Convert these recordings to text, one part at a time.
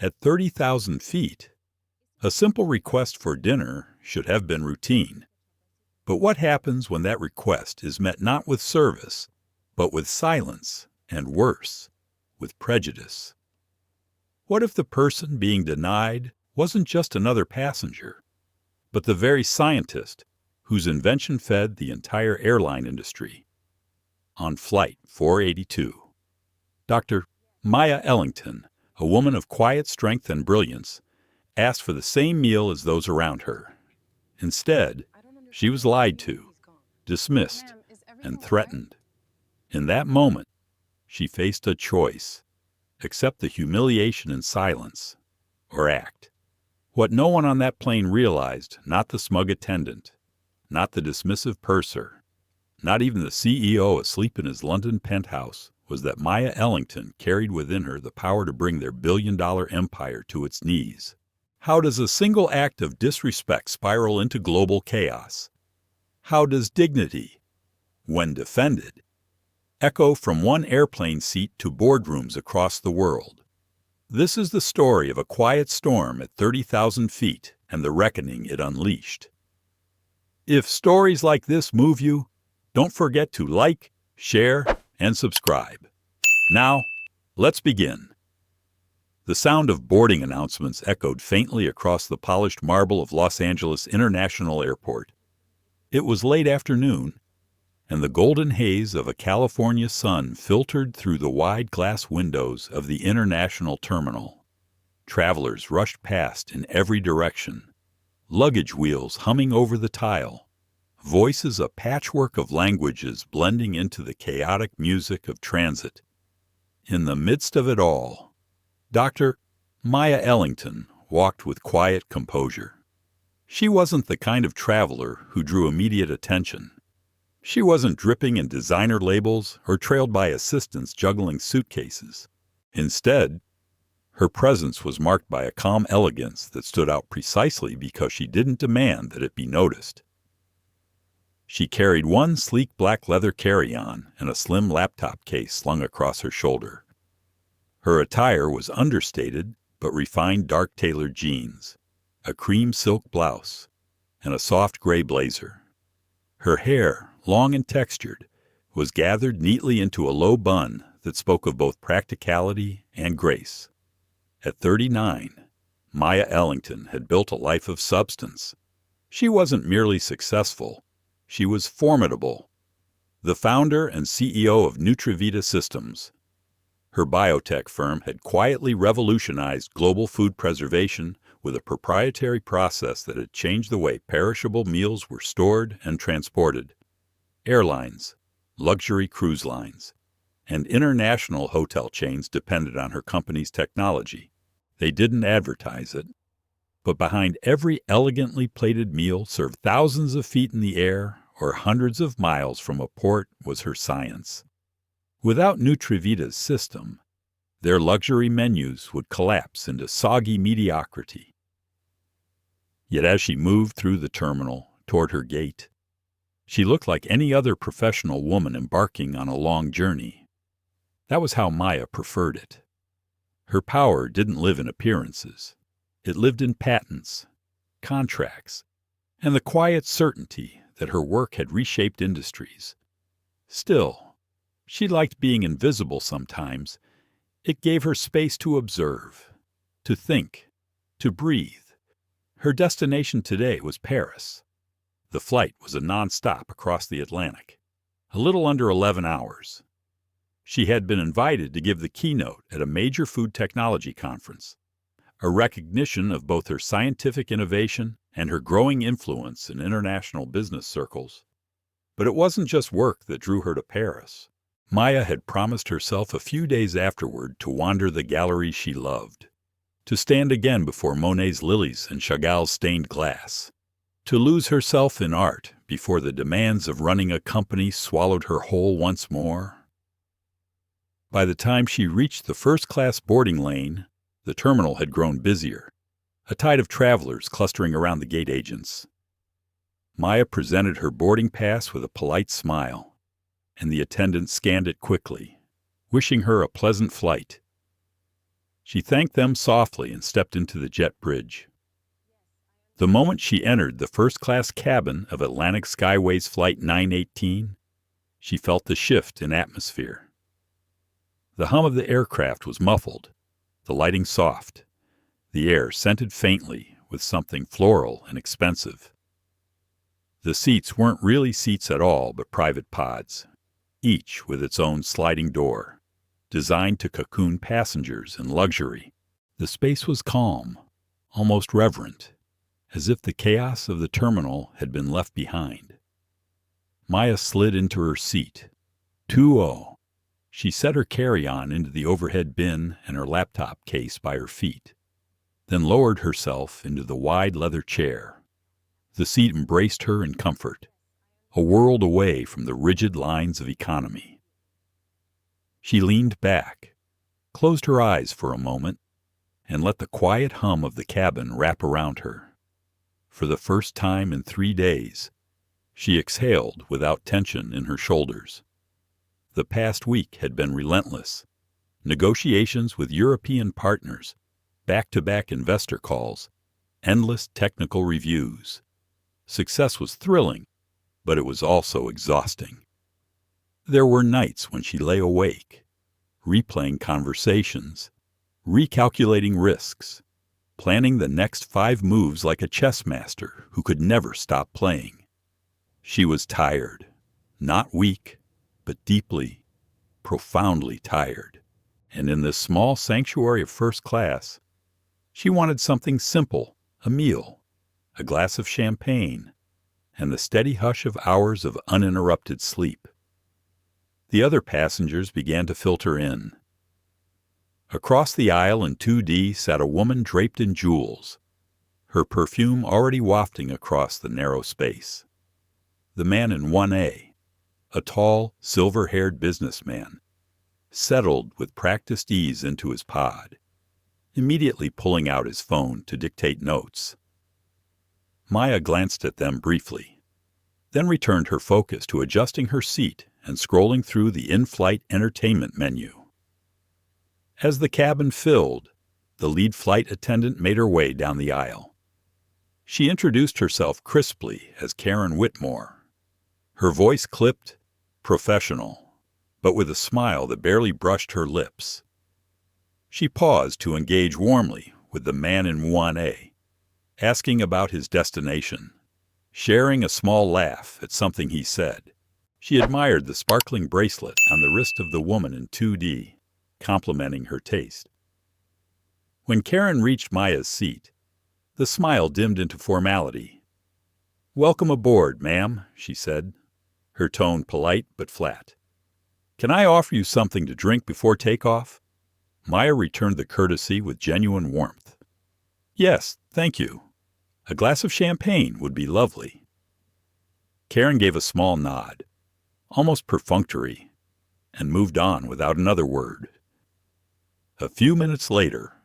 At 30,000 feet, a simple request for dinner should have been routine. But what happens when that request is met not with service, but with silence, and worse, with prejudice? What if the person being denied wasn't just another passenger, but the very scientist whose invention fed the entire airline industry? On Flight 482, Dr. Maya Ellington, a woman of quiet strength and brilliance, asked for the same meal as those around her. Instead, she was lied to, dismissed, and threatened. In that moment, she faced a choice: accept the humiliation in silence, or act. What no one on that plane realized, not the smug attendant, not the dismissive purser, not even the CEO asleep in his London penthouse, was that Maya Ellington carried within her the power to bring their billion-dollar empire to its knees. How does a single act of disrespect spiral into global chaos? How does dignity, when defended, echo from one airplane seat to boardrooms across the world? This is the story of a quiet storm at 30,000 feet and the reckoning it unleashed. If stories like this move you, don't forget to like, share, and subscribe. Now, let's begin. The sound of boarding announcements echoed faintly across the polished marble of Los Angeles International Airport. It was late afternoon, and the golden haze of a California sun filtered through the wide glass windows of the international terminal. Travelers rushed past in every direction, luggage wheels humming over the tile, voices a patchwork of languages blending into the chaotic music of transit. In the midst of it all, Dr. Maya Ellington walked with quiet composure. She wasn't the kind of traveler who drew immediate attention. She wasn't dripping in designer labels or trailed by assistants juggling suitcases. Instead, her presence was marked by a calm elegance that stood out precisely because she didn't demand that it be noticed. She carried one sleek black leather carry-on and a slim laptop case slung across her shoulder. Her attire was understated but refined dark tailored jeans, a cream silk blouse, and a soft gray blazer. Her hair, long and textured, was gathered neatly into a low bun that spoke of both practicality and grace. At 39, Maya Ellington had built a life of substance. She wasn't merely successful, she was formidable. The founder and CEO of Nutrivita Systems, her biotech firm had quietly revolutionized global food preservation with a proprietary process that had changed the way perishable meals were stored and transported. Airlines, luxury cruise lines, and international hotel chains depended on her company's technology. They didn't advertise it, but behind every elegantly plated meal served thousands of feet in the air or hundreds of miles from a port was her science. Without Nutrivita's system, their luxury menus would collapse into soggy mediocrity. Yet as she moved through the terminal toward her gate, she looked like any other professional woman embarking on a long journey. That was how Maya preferred it. Her power didn't live in appearances. It lived in patents, contracts, and the quiet certainty that her work had reshaped industries. Still, she liked being invisible sometimes. It gave her space to observe, to think, to breathe. Her destination today was Paris. The flight was a non-stop across the Atlantic, a little under 11 hours. She had been invited to give the keynote at a major food technology conference, a recognition of both her scientific innovation and her growing influence in international business circles. But it wasn't just work that drew her to Paris. Maya had promised herself a few days afterward to wander the galleries she loved, to stand again before Monet's lilies and Chagall's stained glass, to lose herself in art before the demands of running a company swallowed her whole once more. By the time she reached the first-class boarding lane, the terminal had grown busier, a tide of travelers clustering around the gate agents. Maya presented her boarding pass with a polite smile, and the attendant scanned it quickly, wishing her a pleasant flight. She thanked them softly and stepped into the jet bridge. The moment she entered the first-class cabin of Atlantic Skyways Flight 918, she felt the shift in atmosphere. The hum of the aircraft was muffled, the lighting soft, the air scented faintly with something floral and expensive. The seats weren't really seats at all, but private pods, each with its own sliding door, designed to cocoon passengers in luxury. The space was calm, almost reverent, as if the chaos of the terminal had been left behind. Maya slid into her seat. 2-0. She set her carry-on into the overhead bin and her laptop case by her feet, then lowered herself into the wide leather chair. The seat embraced her in comfort, a world away from the rigid lines of economy. She leaned back, closed her eyes for a moment, and let the quiet hum of the cabin wrap around her. For the first time in 3 days, she exhaled without tension in her shoulders. The past week had been relentless. Negotiations with European partners, back-to-back investor calls, endless technical reviews. Success was thrilling, but it was also exhausting. There were nights when she lay awake, replaying conversations, recalculating risks, planning the next 5 moves like a chess master who could never stop playing. She was tired, not weak, but deeply, profoundly tired. And in this small sanctuary of first class, she wanted something simple, a meal, a glass of champagne, and the steady hush of hours of uninterrupted sleep. The other passengers began to filter in. Across the aisle in 2D sat a woman draped in jewels, her perfume already wafting across the narrow space. The man in 1A, a tall, silver-haired businessman, settled with practiced ease into his pod, immediately pulling out his phone to dictate notes. Maya glanced at them briefly, then returned her focus to adjusting her seat and scrolling through the in-flight entertainment menu. As the cabin filled, the lead flight attendant made her way down the aisle. She introduced herself crisply as Karen Whitmore, her voice clipped, professional, but with a smile that barely brushed her lips. She paused to engage warmly with the man in 1A, asking about his destination, sharing a small laugh at something he said. She admired the sparkling bracelet on the wrist of the woman in 2D, complimenting her taste. When Karen reached Maya's seat, the smile dimmed into formality. "Welcome aboard, ma'am," she said, her tone polite but flat. "Can I offer you something to drink before takeoff?" Maya returned the courtesy with genuine warmth. "Yes, thank you. A glass of champagne would be lovely." Karen gave a small nod, almost perfunctory, and moved on without another word. A few minutes later,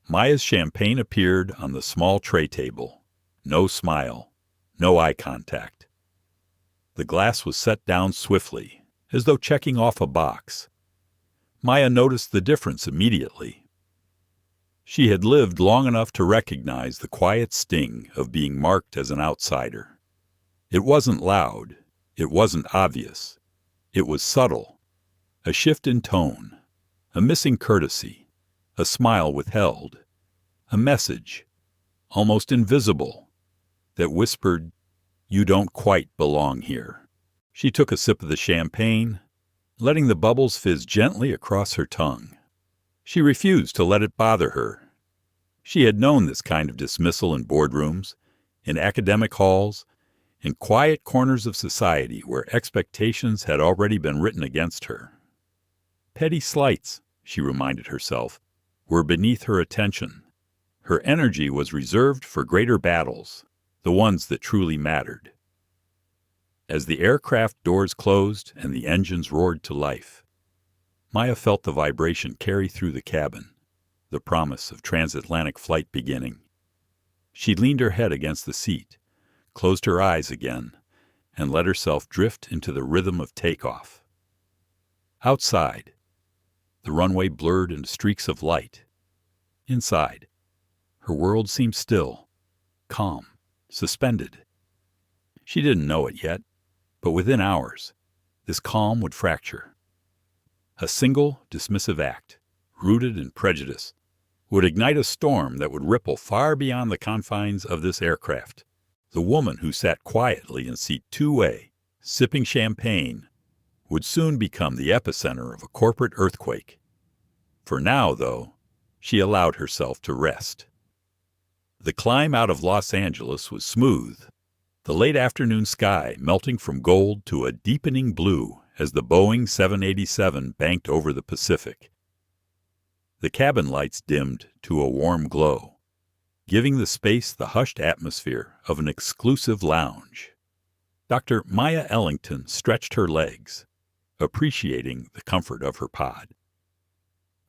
Maya's champagne appeared on the small tray table. No smile, no eye contact. The glass was set down swiftly, as though checking off a box. Maya noticed the difference immediately. She had lived long enough to recognize the quiet sting of being marked as an outsider. It wasn't loud, it wasn't obvious. It was subtle, a shift in tone, a missing courtesy, a smile withheld, a message, almost invisible, that whispered, "You don't quite belong here." She took a sip of the champagne, letting the bubbles fizz gently across her tongue. She refused to let it bother her. She had known this kind of dismissal in boardrooms, in academic halls, in quiet corners of society where expectations had already been written against her. Petty slights, she reminded herself, were beneath her attention. Her energy was reserved for greater battles, the ones that truly mattered. As the aircraft doors closed and the engines roared to life, Maya felt the vibration carry through the cabin, the promise of transatlantic flight beginning. She leaned her head against the seat, closed her eyes again, and let herself drift into the rhythm of takeoff. Outside, the runway blurred into streaks of light, Inside, her world seemed still, calm, suspended. She didn't know it yet, but within hours, this calm would fracture. A single dismissive act, rooted in prejudice, would ignite a storm that would ripple far beyond the confines of this aircraft. The woman who sat quietly in seat 2A, sipping champagne, would soon become the epicenter of a corporate earthquake. For now, though, she allowed herself to rest. The climb out of Los Angeles was smooth, the late afternoon sky melting from gold to a deepening blue as the Boeing 787 banked over the Pacific. The cabin lights dimmed to a warm glow, giving the space the hushed atmosphere of an exclusive lounge. Dr. Maya Ellington stretched her legs, appreciating the comfort of her pod.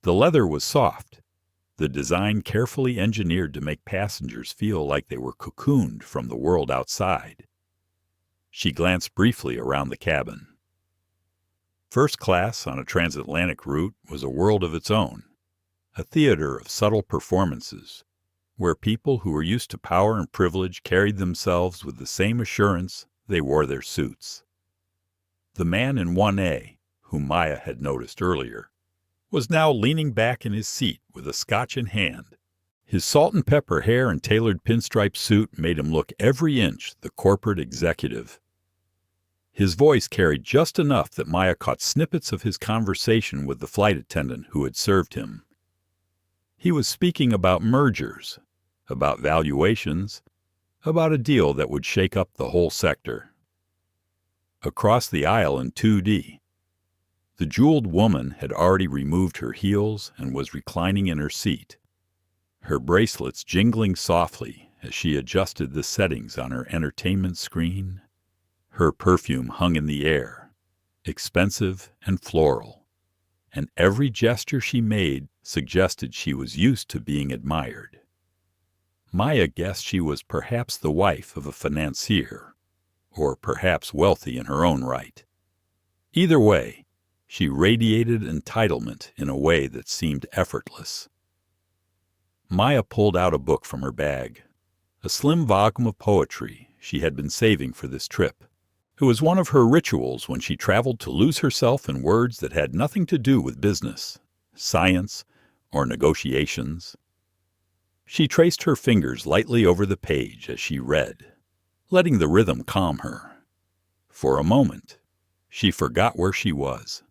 The leather was soft, the design carefully engineered to make passengers feel like they were cocooned from the world outside. She glanced briefly around the cabin. First class on a transatlantic route was a world of its own, a theater of subtle performances, where people who were used to power and privilege carried themselves with the same assurance they wore their suits. The man in 1A, whom Maya had noticed earlier, was now leaning back in his seat with a scotch in hand. His salt and pepper hair and tailored pinstripe suit made him look every inch the corporate executive. His voice carried just enough that Maya caught snippets of his conversation with the flight attendant who had served him. He was speaking about mergers, about valuations, about a deal that would shake up the whole sector. Across the aisle in 2D, the jeweled woman had already removed her heels and was reclining in her seat, her bracelets jingling softly as she adjusted the settings on her entertainment screen. Her perfume hung in the air, expensive and floral, and every gesture she made suggested she was used to being admired. Maya guessed she was perhaps the wife of a financier, or perhaps wealthy in her own right. Either way, she radiated entitlement in a way that seemed effortless. Maya pulled out a book from her bag, a slim volume of poetry she had been saving for this trip. It was one of her rituals when she traveled to lose herself in words that had nothing to do with business, science, or negotiations. She traced her fingers lightly over the page as she read, letting the rhythm calm her. For a moment, she forgot where she was.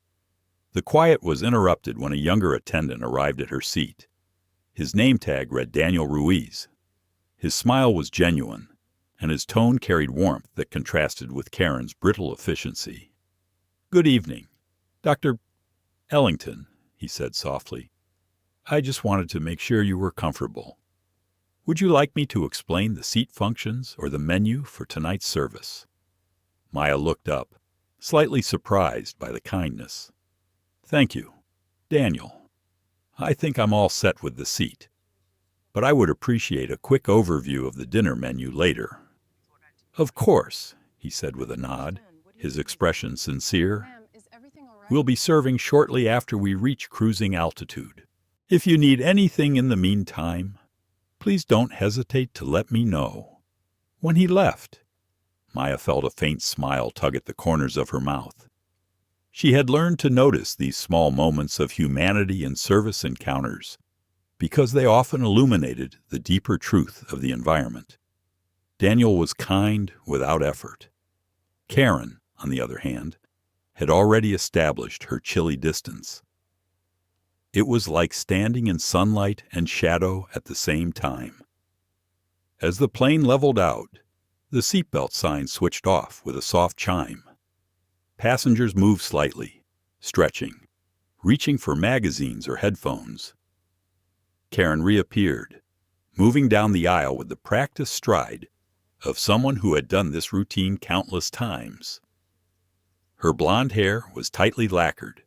The quiet was interrupted when a younger attendant arrived at her seat. His name tag read Daniel Ruiz. His smile was genuine, and his tone carried warmth that contrasted with Karen's brittle efficiency. "Good evening, Dr. Ellington," he said softly. "I just wanted to make sure you were comfortable. Would you like me to explain the seat functions or the menu for tonight's service?" Maya looked up, slightly surprised by the kindness. "Thank you, Daniel. I think I'm all set with the seat, but I would appreciate a quick overview of the dinner menu later." "Of course," he said with a nod, his expression sincere. "We'll be serving shortly after we reach cruising altitude. If you need anything in the meantime, please don't hesitate to let me know." When he left, Maya felt a faint smile tug at the corners of her mouth. She had learned to notice these small moments of humanity in service encounters because they often illuminated the deeper truth of the environment. Daniel was kind without effort. Karen, on the other hand, had already established her chilly distance. It was like standing in sunlight and shadow at the same time. As the plane leveled out, the seatbelt sign switched off with a soft chime. Passengers moved slightly, stretching, reaching for magazines or headphones. Karen reappeared, moving down the aisle with the practiced stride of someone who had done this routine countless times. Her blonde hair was tightly lacquered,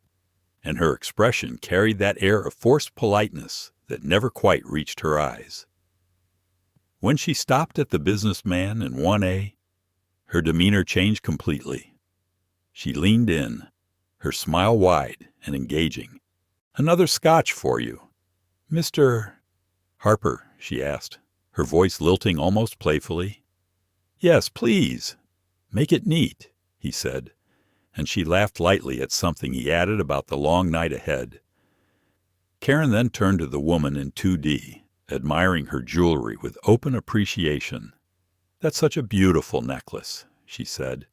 and her expression carried that air of forced politeness that never quite reached her eyes. When she stopped at the businessman in 1A, her demeanor changed completely. She leaned in, her smile wide and engaging. "Another scotch for you, Mr. "Harper," she asked, her voice lilting almost playfully. "Yes, please. Make it neat," he said, and she laughed lightly at something he added about the long night ahead. Karen then turned to the woman in 2D, admiring her jewelry with open appreciation. "That's such a beautiful necklace," she said,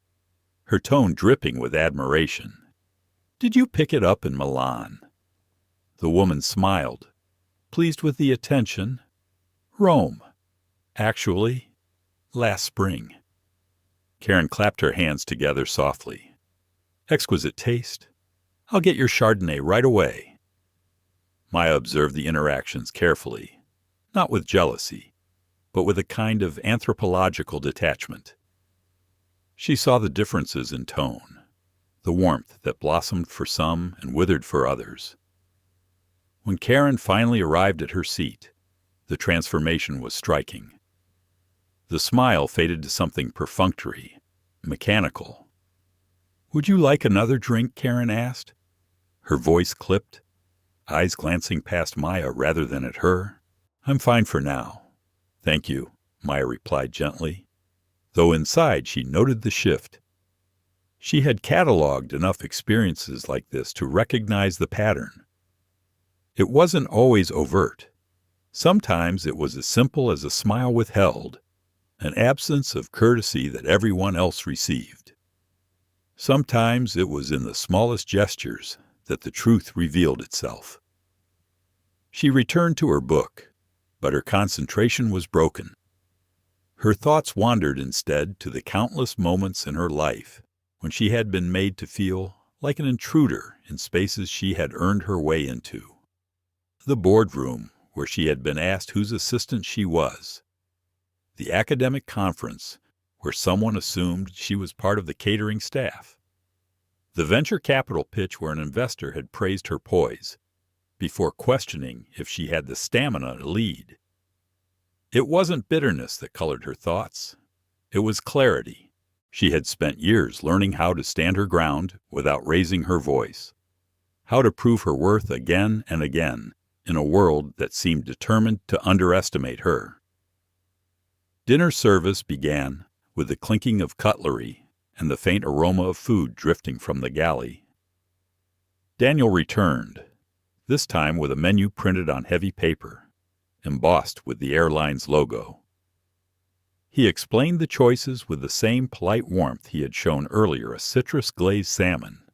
her tone dripping with admiration. "Did you pick it up in Milan?" The woman smiled, pleased with the attention. "Rome. Actually, last spring." Karen clapped her hands together softly. "Exquisite taste. I'll get your Chardonnay right away." Maya observed the interactions carefully, not with jealousy, but with a kind of anthropological detachment. She saw the differences in tone, the warmth that blossomed for some and withered for others. When Karen finally arrived at her seat, the transformation was striking. The smile faded to something perfunctory, mechanical. "Would you like another drink?" Karen asked, her voice clipped, eyes glancing past Maya rather than at her. "I'm fine for now. Thank you," Maya replied gently, though inside she noted the shift. She had cataloged enough experiences like this to recognize the pattern. It wasn't always overt. Sometimes it was as simple as a smile withheld, an absence of courtesy that everyone else received. Sometimes it was in the smallest gestures that the truth revealed itself. She returned to her book, but her concentration was broken. Her thoughts wandered instead to the countless moments in her life when she had been made to feel like an intruder in spaces she had earned her way into. The boardroom, where she had been asked whose assistant she was. The academic conference, where someone assumed she was part of the catering staff. The venture capital pitch where an investor had praised her poise, before questioning if she had the stamina to lead. It wasn't bitterness that colored her thoughts. It was clarity. She had spent years learning how to stand her ground without raising her voice, how to prove her worth again and again in a world that seemed determined to underestimate her. Dinner service began with the clinking of cutlery and the faint aroma of food drifting from the galley. Daniel returned, this time with a menu printed on heavy paper, embossed with the airline's logo. He explained the choices with the same polite warmth he had shown earlier: a citrus-glazed salmon,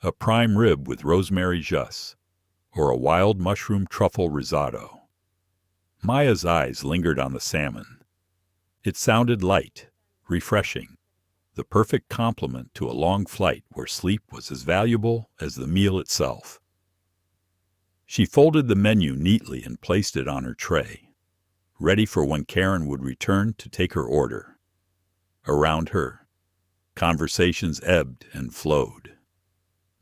a prime rib with rosemary juice, or a wild mushroom truffle risotto. Maya's eyes lingered on the salmon. It sounded light, refreshing, the perfect complement to a long flight where sleep was as valuable as the meal itself. She folded the menu neatly and placed it on her tray, ready for when Karen would return to take her order. Around her, conversations ebbed and flowed.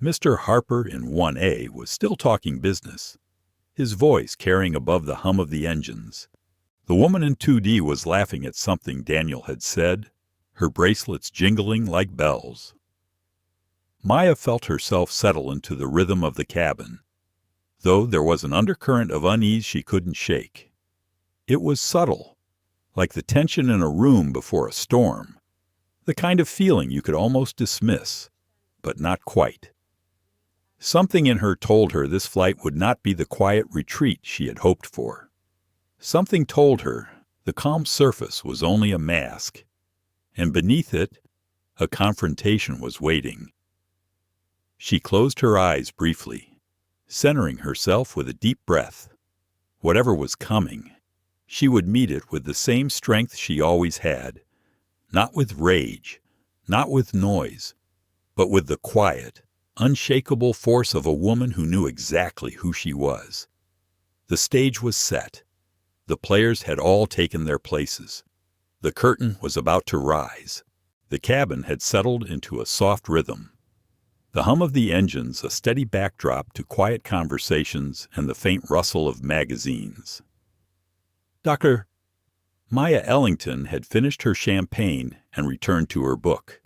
Mr. Harper in 1A was still talking business, his voice carrying above the hum of the engines. The woman in 2D was laughing at something Daniel had said, her bracelets jingling like bells. Maya felt herself settle into the rhythm of the cabin, though there was an undercurrent of unease she couldn't shake. It was subtle, like the tension in a room before a storm, the kind of feeling you could almost dismiss, but not quite. Something in her told her this flight would not be the quiet retreat she had hoped for. Something told her the calm surface was only a mask, and beneath it, a confrontation was waiting. She closed her eyes briefly, centering herself with a deep breath. Whatever was coming, she would meet it with the same strength she always had, not with rage, not with noise, but with the quiet, unshakable force of a woman who knew exactly who she was. The stage was set. The players had all taken their places. The curtain was about to rise. The cabin had settled into a soft rhythm. The hum of the engines a steady backdrop to quiet conversations and the faint rustle of magazines. Dr. Maya Ellington had finished her champagne and returned to her book.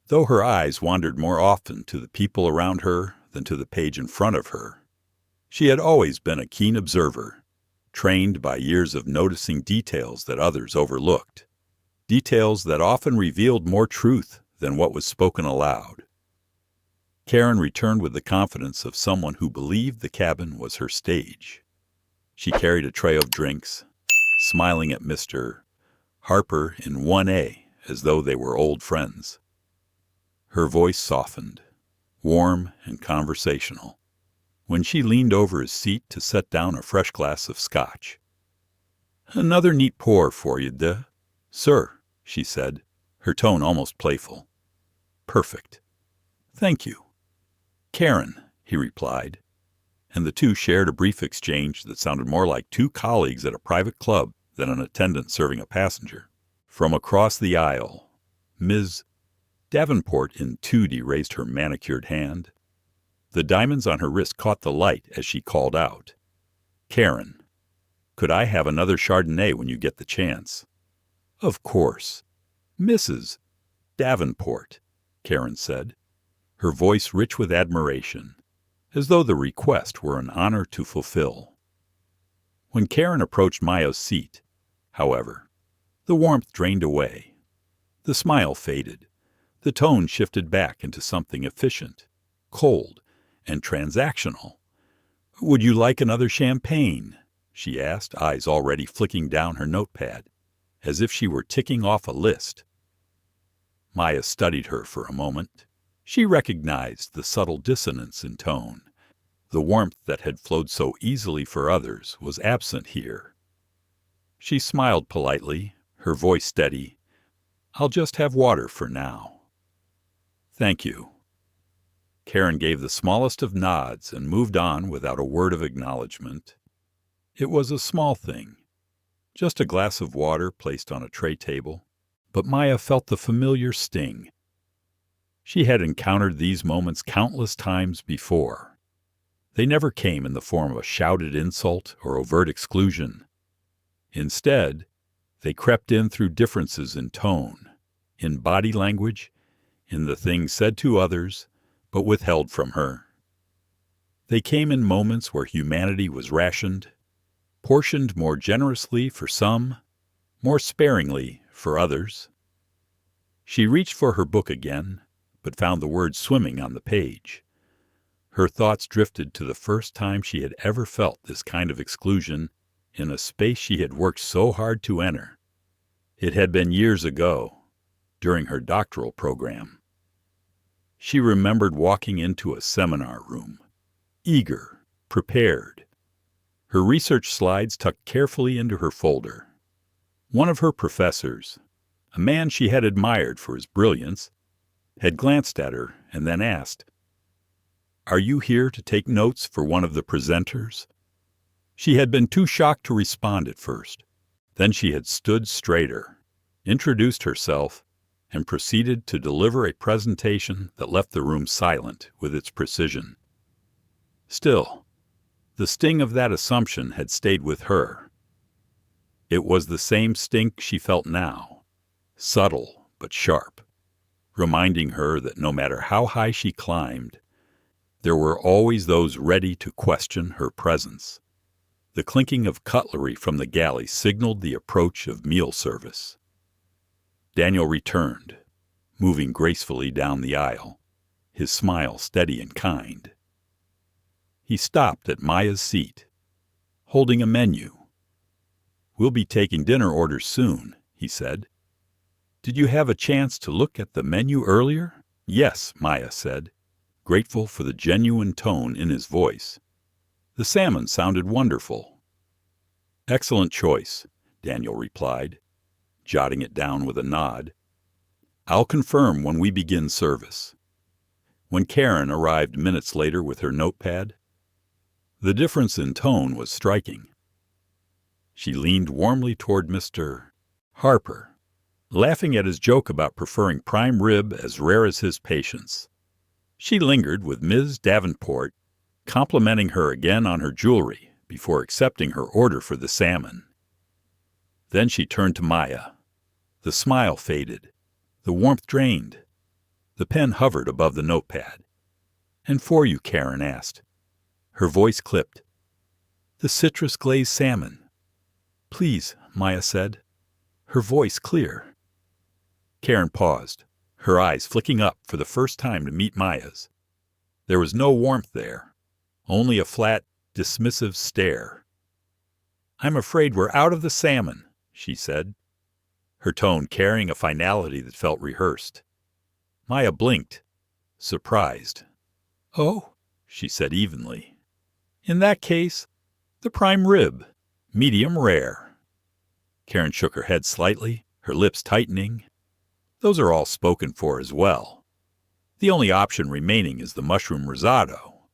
Though her eyes wandered more often to the people around her than to the page in front of her, she had always been a keen observer, trained by years of noticing details that others overlooked, details that often revealed more truth than what was spoken aloud. Karen returned with the confidence of someone who believed the cabin was her stage. She carried a tray of drinks, smiling at Mr. Harper in 1A as though they were old friends. Her voice softened, warm and conversational, when she leaned over his seat to set down a fresh glass of scotch. "Another neat pour for you, sir," she said, her tone almost playful. "Perfect. Thank you." "Karen," he replied, and the two shared a brief exchange that sounded more like two colleagues at a private club than an attendant serving a passenger. From across the aisle, Ms. Davenport in 2D raised her manicured hand. The diamonds on her wrist caught the light as she called out, "Karen, could I have another Chardonnay when you get the chance?" "Of course, Mrs. Davenport," Karen said, her voice rich with admiration, as though the request were an honor to fulfill. When Karen approached Maya's seat, however, the warmth drained away. The smile faded. The tone shifted back into something efficient, cold, and transactional. "Would you like another champagne?" she asked, eyes already flicking down her notepad, as if she were ticking off a list. Maya studied her for a moment. She recognized the subtle dissonance in tone. The warmth that had flowed so easily for others was absent here. She smiled politely, her voice steady. "I'll just have water for now." "Thank you." Karen gave the smallest of nods and moved on without a word of acknowledgement. It was a small thing, just a glass of water placed on a tray table, but Maya felt the familiar sting. She had encountered these moments countless times before. They never came in the form of a shouted insult or overt exclusion. Instead, they crept in through differences in tone, in body language, in the things said to others, but withheld from her. They came in moments where humanity was rationed, portioned more generously for some, more sparingly for others. She reached for her book again, but found the words swimming on the page. Her thoughts drifted to the first time she had ever felt this kind of exclusion in a space she had worked so hard to enter. It had been years ago, during her doctoral program. She remembered walking into a seminar room, eager, prepared, her research slides tucked carefully into her folder. One of her professors, a man she had admired for his brilliance, had glanced at her and then asked, "Are you here to take notes for one of the presenters?" She had been too shocked to respond at first. Then she had stood straighter, introduced herself, and proceeded to deliver a presentation that left the room silent with its precision. Still, the sting of that assumption had stayed with her. It was the same sting she felt now, subtle but sharp, reminding her that no matter how high she climbed, there were always those ready to question her presence. The clinking of cutlery from the galley signaled the approach of meal service. Daniel returned, moving gracefully down the aisle, his smile steady and kind. He stopped at Maya's seat, holding a menu. "We'll be taking dinner orders soon," he said. "Did you have a chance to look at the menu earlier?" "Yes," Maya said, grateful for the genuine tone in his voice. The salmon sounded wonderful. "Excellent choice," Daniel replied, jotting it down with a nod. "I'll confirm when we begin service." When Karen arrived minutes later with her notepad, the difference in tone was striking. She leaned warmly toward Mr. Harper, laughing at his joke about preferring prime rib as rare as his patience. She lingered with Ms. Davenport, complimenting her again on her jewelry before accepting her order for the salmon. Then she turned to Maya. The smile faded. The warmth drained. The pen hovered above the notepad. "And for you," Karen asked. Her voice clipped. "The citrus glazed salmon, "Please," Maya said, her voice clear. Karen paused, her eyes flicking up for the first time to meet Maya's. There was no warmth there, only a flat, dismissive stare. "I'm afraid we're out of the salmon," she said, her tone carrying a finality that felt rehearsed. Maya blinked, surprised. "Oh," she said evenly. "In that case, the prime rib, medium rare." Karen shook her head slightly, her lips tightening. "Those are all spoken for as well. The only option remaining is the mushroom risotto."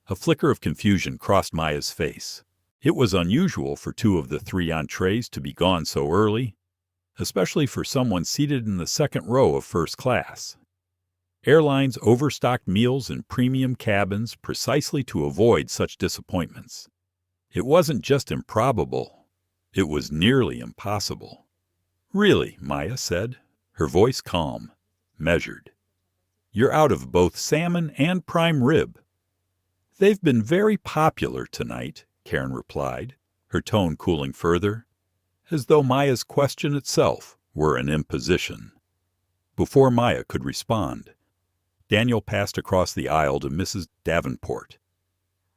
A flicker of confusion crossed Maya's face. It was unusual for 2 of the 3 entrees to be gone so early, especially for someone seated in the second row of first class. Airlines overstocked meals in premium cabins precisely to avoid such disappointments. It wasn't just improbable, it was nearly impossible. "Really," Maya said, her voice calm, measured. "You're out of both salmon and prime rib." "They've been very popular tonight," Karen replied, her tone cooling further, as though Maya's question itself were an imposition. Before Maya could respond, Daniel passed across the aisle to Mrs. Davenport.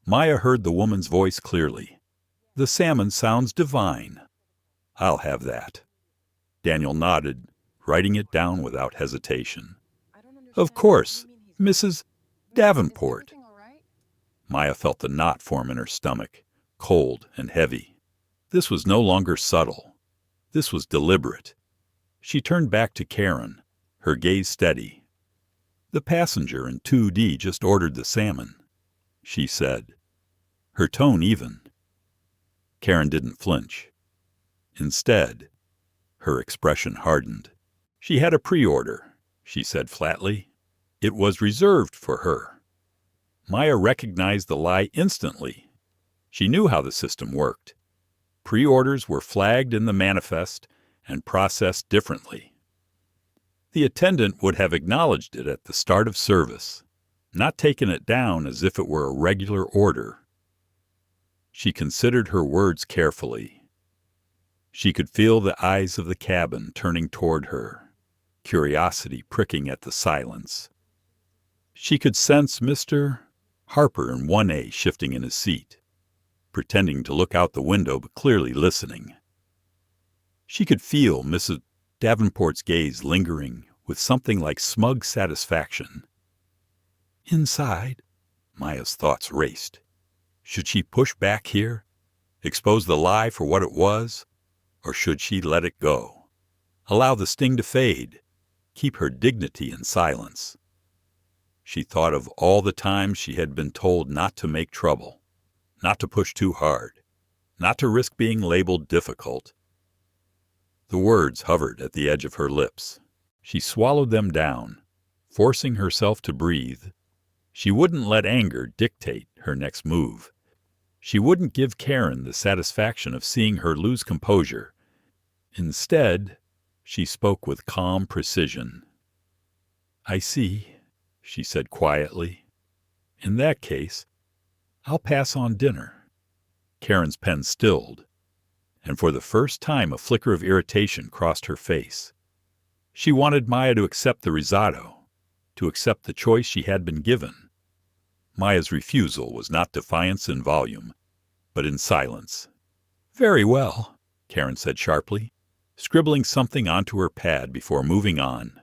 Maya heard the woman's voice clearly. "The salmon sounds divine." "I'll have that." Daniel nodded, writing it down without hesitation. "Of course, Mrs. Davenport." Maya felt the knot form in her stomach, cold and heavy. This was no longer subtle. This was deliberate. She turned back to Karen, her gaze steady. "The passenger in 2D just ordered the salmon," she said, her tone even. Karen didn't flinch. Instead, her expression hardened. "She had a pre-order," she said flatly. "It was reserved for her." Maya recognized the lie instantly. She knew how the system worked. Pre-orders were flagged in the manifest and processed differently. The attendant would have acknowledged it at the start of service, not taken it down as if it were a regular order. She considered her words carefully. She could feel the eyes of the cabin turning toward her, curiosity pricking at the silence. She could sense Mr. Harper in 1A shifting in his seat, pretending to look out the window but clearly listening. She could feel Mrs. Davenport's gaze lingering with something like smug satisfaction. Inside, Maya's thoughts raced. Should she push back here, expose the lie for what it was, or should she let it go? Allow the sting to fade, keep her dignity in silence. She thought of all the times she had been told not to make trouble, not to push too hard, not to risk being labeled difficult. The words hovered at the edge of her lips. She swallowed them down, forcing herself to breathe. She wouldn't let anger dictate her next move. She wouldn't give Karen the satisfaction of seeing her lose composure. Instead, she spoke with calm precision. "I see," she said quietly. "In that case, I'll pass on dinner." Karen's pen stilled, and for the first time a flicker of irritation crossed her face. She wanted Maya to accept the risotto, to accept the choice she had been given. Maya's refusal was not defiance in volume, but in silence. "Very well," Karen said sharply, scribbling something onto her pad before moving on.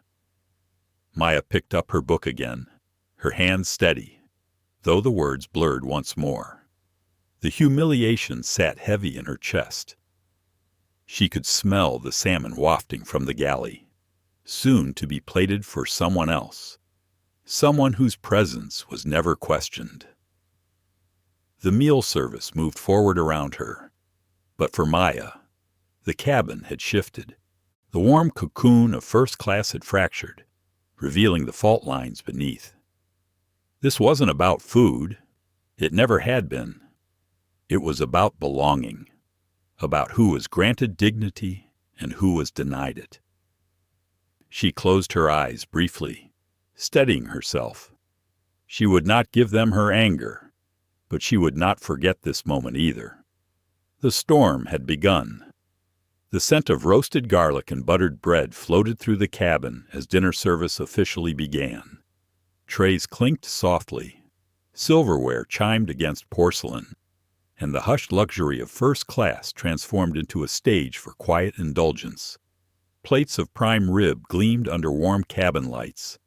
Maya picked up her book again, her hand steady, though the words blurred once more. The humiliation sat heavy in her chest. She could smell the salmon wafting from the galley, soon to be plated for someone else, someone whose presence was never questioned. The meal service moved forward around her, but for Maya, the cabin had shifted. The warm cocoon of first class had fractured, revealing the fault lines beneath. This wasn't about food. It never had been. It was about belonging, about who was granted dignity and who was denied it. She closed her eyes briefly, steadying herself. She would not give them her anger, but she would not forget this moment either. The storm had begun. The scent of roasted garlic and buttered bread floated through the cabin as dinner service officially began. Trays clinked softly. Silverware chimed against porcelain, and the hushed luxury of first class transformed into a stage for quiet indulgence. Plates of prime rib gleamed under warm cabin lights.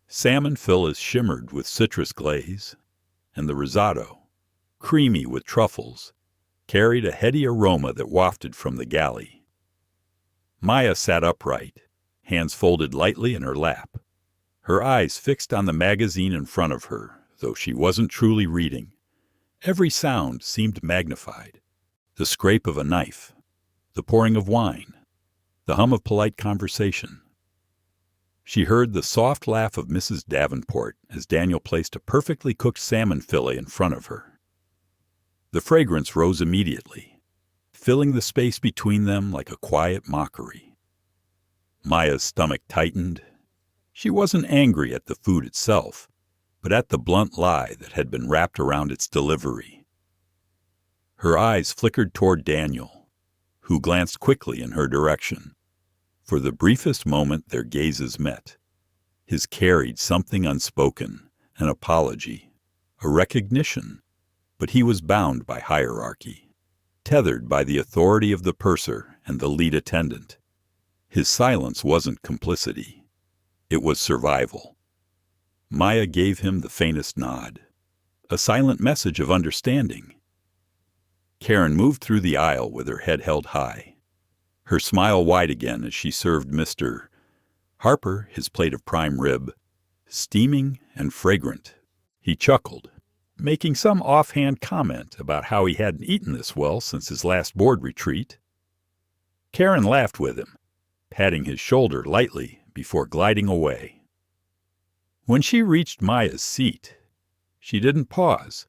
Salmon fillets shimmered with citrus glaze, and the risotto, creamy with truffles, carried a heady aroma that wafted from the galley. Maya sat upright, hands folded lightly in her lap, her eyes fixed on the magazine in front of her, though she wasn't truly reading. Every sound seemed magnified. The scrape of a knife, the pouring of wine, the hum of polite conversation. She heard the soft laugh of Mrs. Davenport as Daniel placed a perfectly cooked salmon fillet in front of her. The fragrance rose immediately, filling the space between them like a quiet mockery. Maya's stomach tightened. She wasn't angry at the food itself, but at the blunt lie that had been wrapped around its delivery. Her eyes flickered toward Daniel, who glanced quickly in her direction. For the briefest moment their gazes met. His carried something unspoken, an apology, a recognition, but he was bound by hierarchy, tethered by the authority of the purser and the lead attendant. His silence wasn't complicity. It was survival. Maya gave him the faintest nod, a silent message of understanding. Karen moved through the aisle with her head held high, her smile wide again as she served Mr. Harper his plate of prime rib, steaming and fragrant. He chuckled, making some offhand comment about how he hadn't eaten this well since his last board retreat. Karen laughed with him, patting his shoulder lightly before gliding away. When she reached Maya's seat, she didn't pause.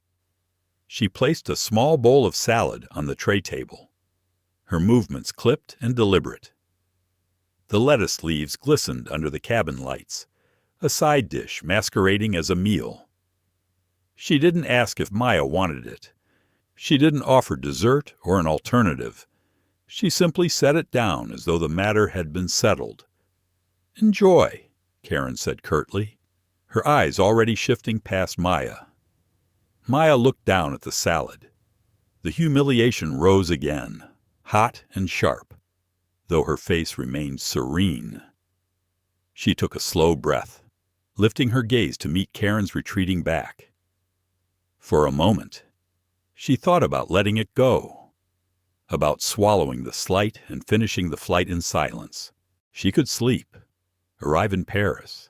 She placed a small bowl of salad on the tray table, her movements clipped and deliberate. The lettuce leaves glistened under the cabin lights, a side dish masquerading as a meal. She didn't ask if Maya wanted it. She didn't offer dessert or an alternative. She simply set it down as though the matter had been settled. "Enjoy," Karen said curtly, her eyes already shifting past Maya. Maya looked down at the salad. The humiliation rose again, hot and sharp, though her face remained serene. She took a slow breath, lifting her gaze to meet Karen's retreating back. For a moment, she thought about letting it go, about swallowing the slight and finishing the flight in silence. She could sleep, arrive in Paris,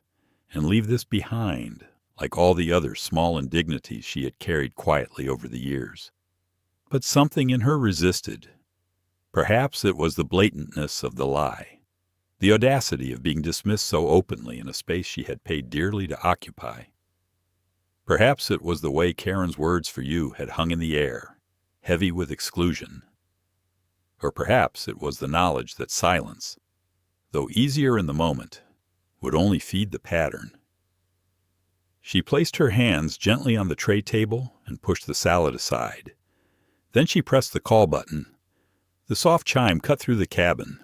and leave this behind, like all the other small indignities she had carried quietly over the years. But something in her resisted. Perhaps it was the blatantness of the lie, the audacity of being dismissed so openly in a space she had paid dearly to occupy. Perhaps it was the way Karen's words for you had hung in the air, heavy with exclusion. Or perhaps it was the knowledge that silence, though easier in the moment, would only feed the pattern. She placed her hands gently on the tray table and pushed the salad aside. Then she pressed the call button. The soft chime cut through the cabin.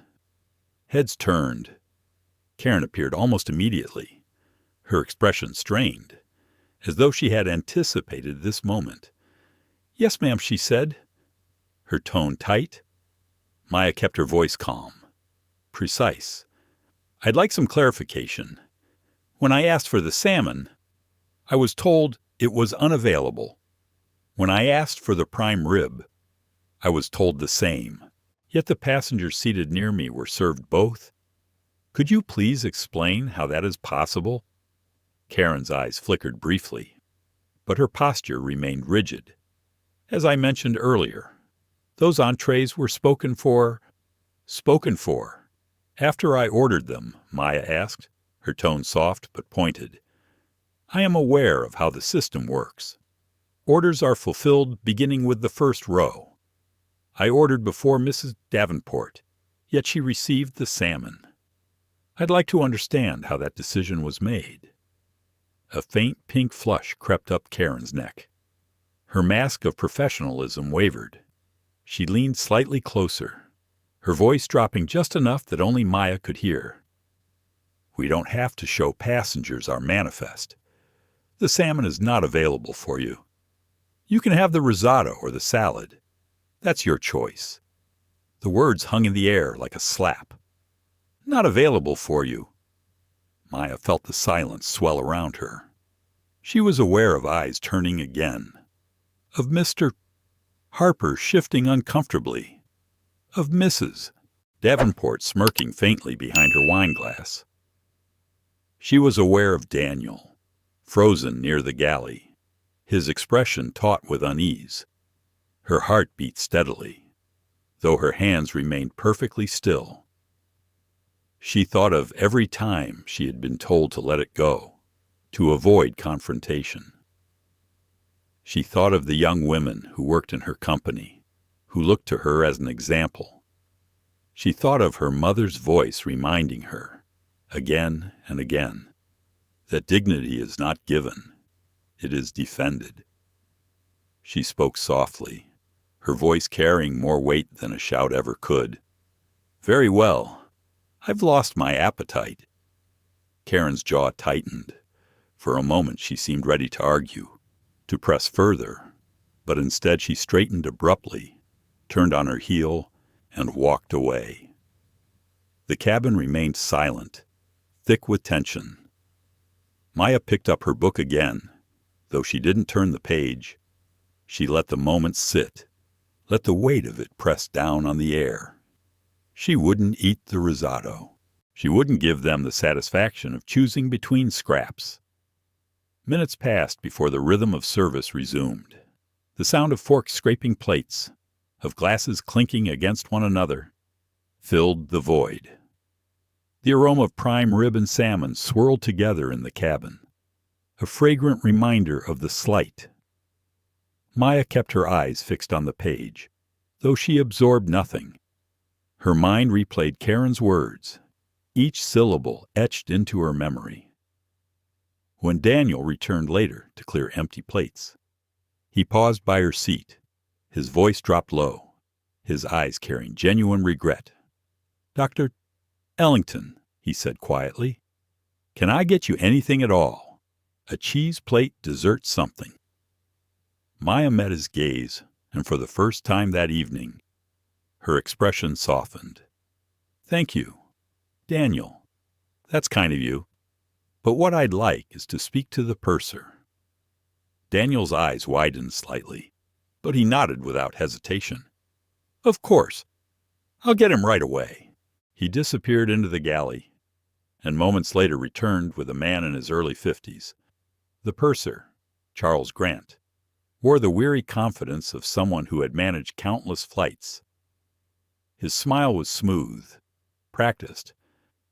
Heads turned. Karen appeared almost immediately, her expression strained, as though she had anticipated this moment. "Yes, ma'am," she said, her tone tight. Maya kept her voice calm, precise. "I'd like some clarification. When I asked for the salmon, I was told it was unavailable. When I asked for the prime rib, I was told the same. Yet the passengers seated near me were served both. Could you please explain how that is possible?" Karen's eyes flickered briefly, but her posture remained rigid. "As I mentioned earlier, those entrees were spoken for. After I ordered them," Maya asked, her tone soft but pointed. "I am aware of how the system works. Orders are fulfilled beginning with the first row. I ordered before Mrs. Davenport, yet she received the salmon. I'd like to understand how that decision was made." A faint pink flush crept up Karen's neck. Her mask of professionalism wavered. She leaned slightly closer, her voice dropping just enough that only Maya could hear. "We don't have to show passengers our manifest. The salmon is not available for you. You can have the risotto or the salad. That's your choice." The words hung in the air like a slap. "Not available for you." Maya felt the silence swell around her. She was aware of eyes turning again, of Mr. Harper shifting uncomfortably, of Mrs. Davenport smirking faintly behind her wineglass. She was aware of Daniel, frozen near the galley, his expression taut with unease. Her heart beat steadily, though her hands remained perfectly still. She thought of every time she had been told to let it go, to avoid confrontation. She thought of the young women who worked in her company, who looked to her as an example. She thought of her mother's voice reminding her, again and again, that dignity is not given, it is defended. She spoke softly, her voice carrying more weight than a shout ever could. "Very well. I've lost my appetite." Karen's jaw tightened. For a moment she seemed ready to argue, to press further, but instead she straightened abruptly, turned on her heel, and walked away. The cabin remained silent, thick with tension. Maya picked up her book again, though she didn't turn the page. She let the moment sit, let the weight of it press down on the air. She wouldn't eat the risotto. She wouldn't give them the satisfaction of choosing between scraps. Minutes passed before the rhythm of service resumed. The sound of forks scraping plates, of glasses clinking against one another, filled the void. The aroma of prime rib and salmon swirled together in the cabin, a fragrant reminder of the slight. Maya kept her eyes fixed on the page, though she absorbed nothing. Her mind replayed Karen's words, each syllable etched into her memory. When Daniel returned later to clear empty plates, he paused by her seat. His voice dropped low, his eyes carrying genuine regret. "Dr. Ellington," he said quietly, "can I get you anything at all? A cheese plate, dessert, something." Maya met his gaze, and for the first time that evening, her expression softened. "Thank you, Daniel. That's kind of you. But what I'd like is to speak to the purser." Daniel's eyes widened slightly, but he nodded without hesitation. "Of course. I'll get him right away." He disappeared into the galley, and moments later returned with a man in his early 50s. The purser, Charles Grant, wore the weary confidence of someone who had managed countless flights. His smile was smooth, practiced,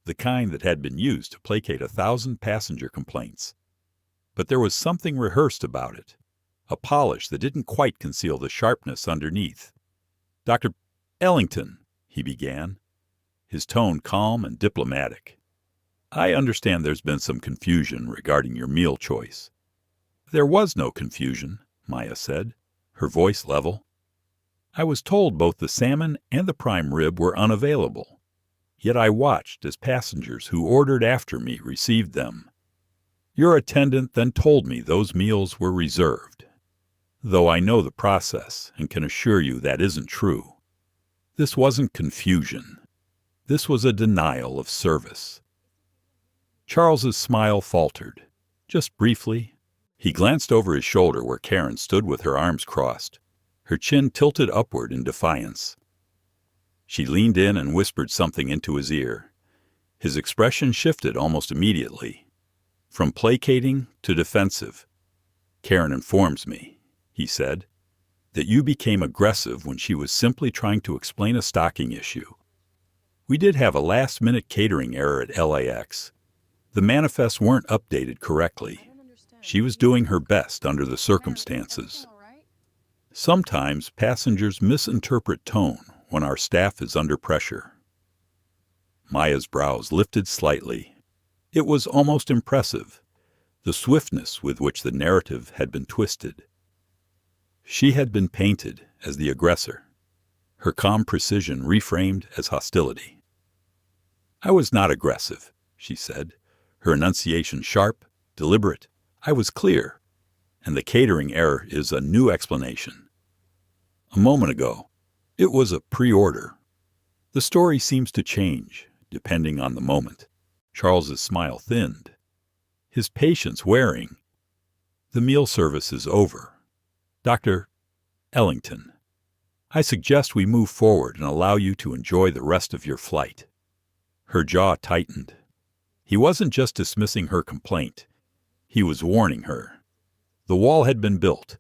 the kind that had been used to placate 1,000 passenger complaints. But there was something rehearsed about it, a polish that didn't quite conceal the sharpness underneath. "Dr. Ellington," he began, his tone calm and diplomatic. "I understand there's been some confusion regarding your meal choice." "There was no confusion," Maya said, her voice level. "I was told both the salmon and the prime rib were unavailable. Yet I watched as passengers who ordered after me received them. Your attendant then told me those meals were reserved, though I know the process and can assure you that isn't true. This wasn't confusion. This was a denial of service." Charles's smile faltered, just briefly. He glanced over his shoulder where Karen stood with her arms crossed, her chin tilted upward in defiance. She leaned in and whispered something into his ear. His expression shifted almost immediately, from placating to defensive. "Karen informs me," he said, "that you became aggressive when she was simply trying to explain a stocking issue. We did have a last-minute catering error at LAX. The manifests weren't updated correctly. She was doing her best under the circumstances. Sometimes passengers misinterpret tone when our staff is under pressure." Maya's brows lifted slightly. It was almost impressive, the swiftness with which the narrative had been twisted. She had been painted as the aggressor, her calm precision reframed as hostility. "I was not aggressive," she said, her enunciation sharp, deliberate. "I was clear, and the catering error is a new explanation. A moment ago, it was a pre-order. The story seems to change, depending on the moment." Charles's smile thinned, his patience wearing. "The meal service is over. Dr. Ellington, I suggest we move forward and allow you to enjoy the rest of your flight." Her jaw tightened. He wasn't just dismissing her complaint. He was warning her. The wall had been built,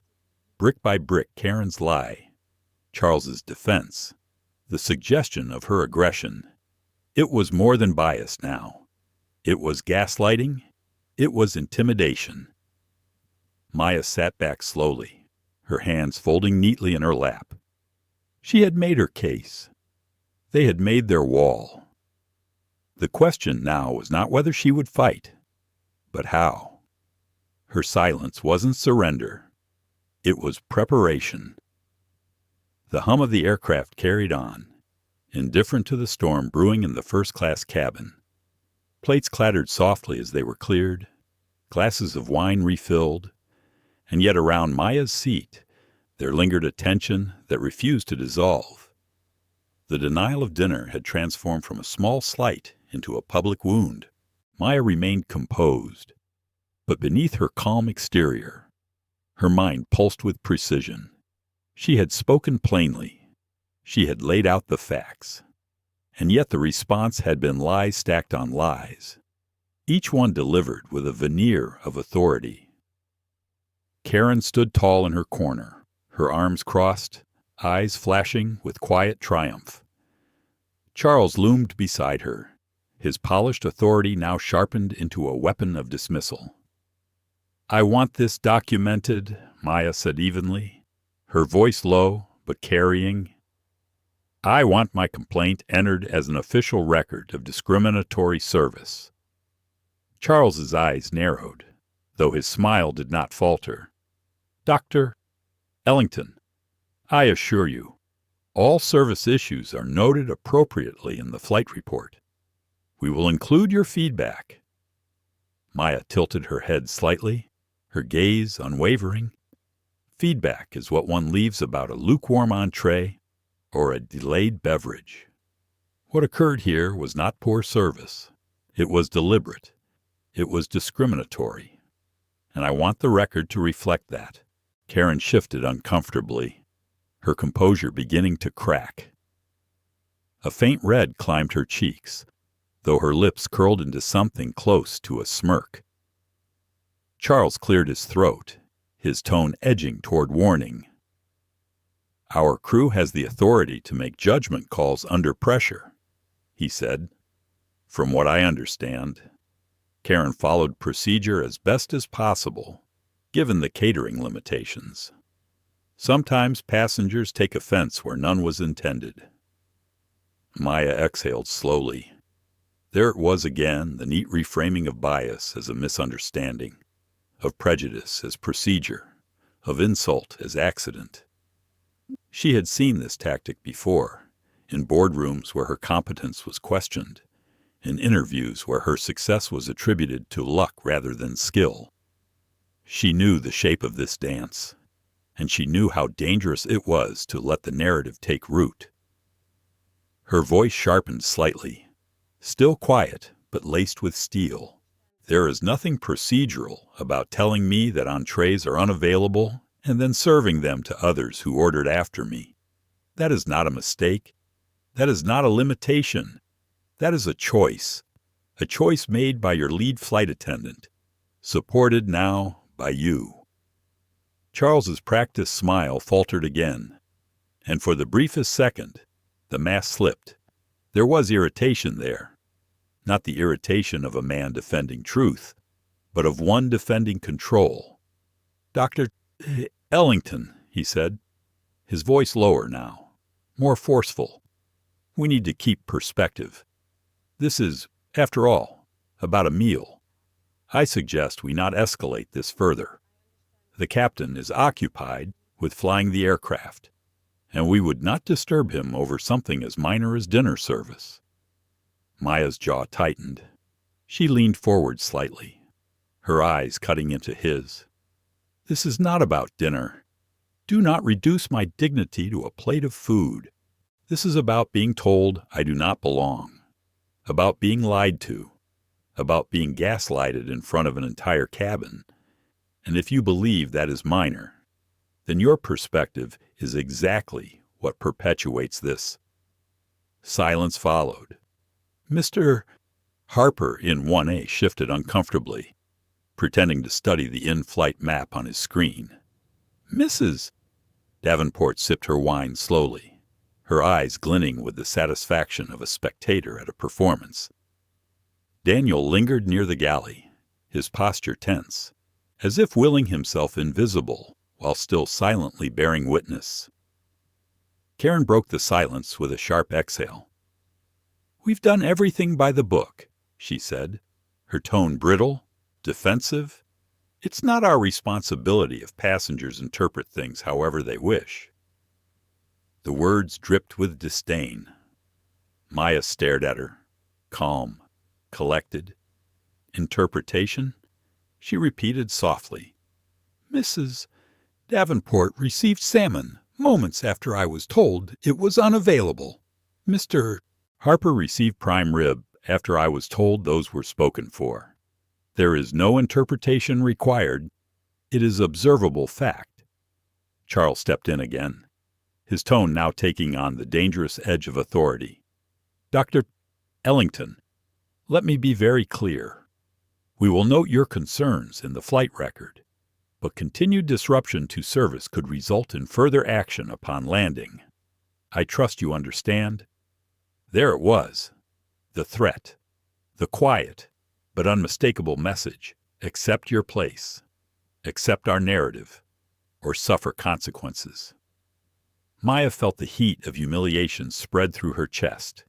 brick by brick. Karen's lie, Charles's defense, the suggestion of her aggression. It was more than bias now. It was gaslighting. It was intimidation. Maya sat back slowly, her hands folding neatly in her lap. She had made her case. They had made their wall. The question now was not whether she would fight, but how. Her silence wasn't surrender. It was preparation. The hum of the aircraft carried on, indifferent to the storm brewing in the first-class cabin. Plates clattered softly as they were cleared, glasses of wine refilled, and yet around Maya's seat there lingered a tension that refused to dissolve. The denial of dinner had transformed from a small slight into a public wound. Maya remained composed, but beneath her calm exterior, her mind pulsed with precision. She had spoken plainly. She had laid out the facts. And yet the response had been lies stacked on lies, each one delivered with a veneer of authority. Karen stood tall in her corner, her arms crossed, eyes flashing with quiet triumph. Charles loomed beside her, his polished authority now sharpened into a weapon of dismissal. "I want this documented," Maya said evenly, her voice low but carrying. "I want my complaint entered as an official record of discriminatory service." Charles's eyes narrowed, though his smile did not falter. "Dr. Ellington, I assure you, all service issues are noted appropriately in the flight report. We will include your feedback." Maya tilted her head slightly, her gaze unwavering. Feedback is what one leaves about a lukewarm entrée or a delayed beverage. What occurred here was not poor service. It was deliberate. It was discriminatory. And I want the record to reflect that. Karen shifted uncomfortably, her composure beginning to crack. A faint red climbed her cheeks, though her lips curled into something close to a smirk. Charles cleared his throat, his tone edging toward warning. "Our crew has the authority to make judgment calls under pressure," he said. "From what I understand, Karen followed procedure as best as possible, given the catering limitations. Sometimes passengers take offense where none was intended." Maya exhaled slowly. There it was again, the neat reframing of bias as a misunderstanding, of prejudice as procedure, of insult as accident. She had seen this tactic before, in boardrooms where her competence was questioned, in interviews where her success was attributed to luck rather than skill. She knew the shape of this dance, and she knew how dangerous it was to let the narrative take root. Her voice sharpened slightly, still quiet but laced with steel. "There is nothing procedural about telling me that entrees are unavailable and then serving them to others who ordered after me. That is not a mistake. That is not a limitation. That is a choice made by your lead flight attendant, supported now by you." Charles's practiced smile faltered again, and for the briefest second, the mask slipped. There was irritation there. Not the irritation of a man defending truth, but of one defending control. "Dr. Ellington," he said, his voice lower now, more forceful. "We need to keep perspective. This is, after all, about a meal. I suggest we not escalate this further. The captain is occupied with flying the aircraft, and we would not disturb him over something as minor as dinner service. Maya's jaw tightened. She leaned forward slightly, her eyes cutting into his. This is not about dinner. Do not reduce my dignity to a plate of food. This is about being told I do not belong, about being lied to, about being gaslighted in front of an entire cabin. And if you believe that is minor, then your perspective is exactly what perpetuates this. Silence followed. Mr. Harper in 1A shifted uncomfortably, pretending to study the in-flight map on his screen. Mrs. Davenport sipped her wine slowly, her eyes glinting with the satisfaction of a spectator at a performance. Daniel lingered near the galley, his posture tense, as if willing himself invisible while still silently bearing witness. Karen broke the silence with a sharp exhale. We've done everything by the book, she said, her tone brittle, defensive. It's not our responsibility if passengers interpret things however they wish. The words dripped with disdain. Maya stared at her, calm, collected. Interpretation? She repeated softly. Mrs. Davenport received salmon moments after I was told it was unavailable. Mr. Harper received prime rib after I was told those were spoken for. There is no interpretation required. It is observable fact. Charles stepped in again, his tone now taking on the dangerous edge of authority. Dr. Ellington, let me be very clear. We will note your concerns in the flight record, but continued disruption to service could result in further action upon landing. I trust you understand. There it was, the threat, the quiet but unmistakable message: accept your place, accept our narrative, or suffer consequences. Maya felt the heat of humiliation spread through her chest,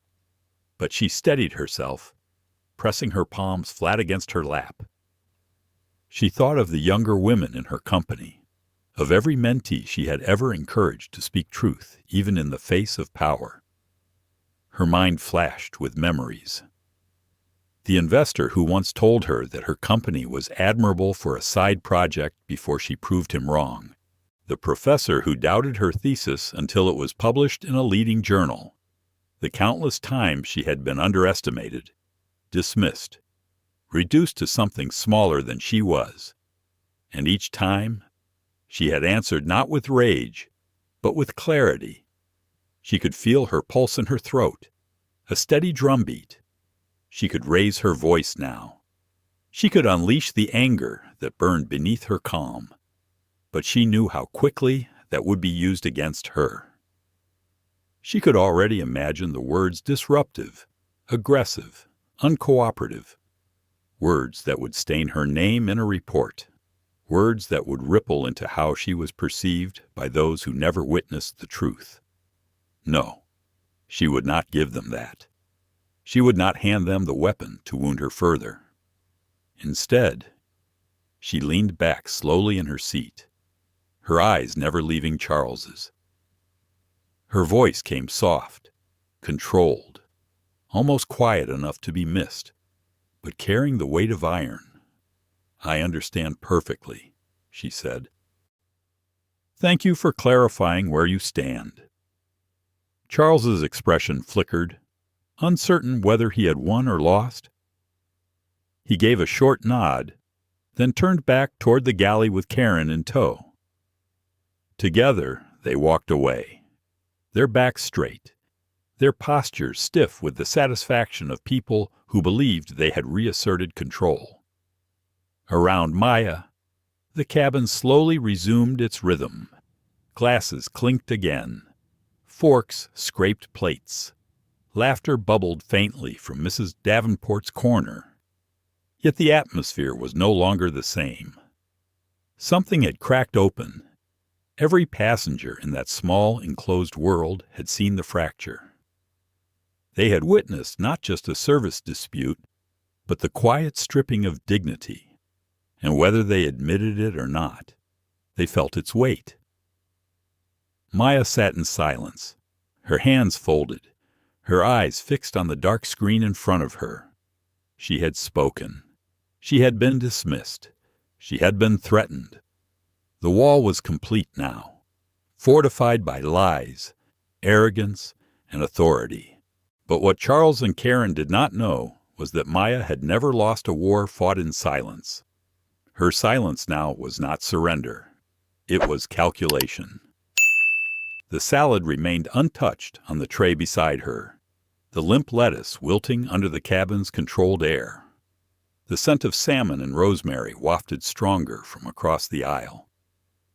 but she steadied herself, pressing her palms flat against her lap. She thought of the younger women in her company, of every mentee she had ever encouraged to speak truth, even in the face of power. Her mind flashed with memories. The investor who once told her that her company was admirable for a side project before she proved him wrong. The professor who doubted her thesis until it was published in a leading journal. The countless times she had been underestimated, dismissed, reduced to something smaller than she was. And each time, she had answered not with rage, but with clarity. She could feel her pulse in her throat, a steady drumbeat. She could raise her voice now. She could unleash the anger that burned beneath her calm. But she knew how quickly that would be used against her. She could already imagine the words disruptive, aggressive, uncooperative. Words that would stain her name in a report. Words that would ripple into how she was perceived by those who never witnessed the truth. No, she would not give them that. She would not hand them the weapon to wound her further. Instead, she leaned back slowly in her seat, her eyes never leaving Charles's. Her voice came soft, controlled, almost quiet enough to be missed, but carrying the weight of iron. I understand perfectly, she said. Thank you for clarifying where you stand. Charles's expression flickered, uncertain whether he had won or lost. He gave a short nod, then turned back toward the galley with Karen in tow. Together they walked away, their backs straight, their postures stiff with the satisfaction of people who believed they had reasserted control. Around Maya, the cabin slowly resumed its rhythm. Glasses clinked again. Forks scraped plates. Laughter bubbled faintly from Mrs. Davenport's corner. Yet the atmosphere was no longer the same. Something had cracked open. Every passenger in that small, enclosed world had seen the fracture. They had witnessed not just a service dispute, but the quiet stripping of dignity. And whether they admitted it or not, they felt its weight. Maya sat in silence, her hands folded, her eyes fixed on the dark screen in front of her. She had spoken. She had been dismissed. She had been threatened. The wall was complete now, fortified by lies, arrogance, and authority. But what Charles and Karen did not know was that Maya had never lost a war fought in silence. Her silence now was not surrender. It was calculation. The salad remained untouched on the tray beside her, the limp lettuce wilting under the cabin's controlled air. The scent of salmon and rosemary wafted stronger from across the aisle.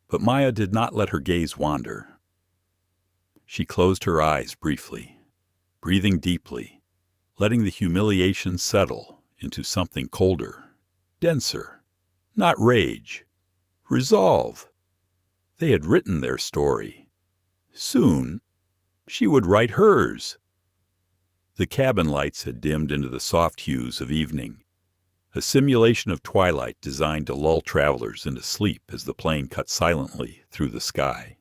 But Maya did not let her gaze wander. She closed her eyes briefly, breathing deeply, letting the humiliation settle into something colder, denser, not rage, resolve. They had written their story. Soon, she would write hers. The cabin lights had dimmed into the soft hues of evening, a simulation of twilight designed to lull travelers into sleep as the plane cut silently through the sky.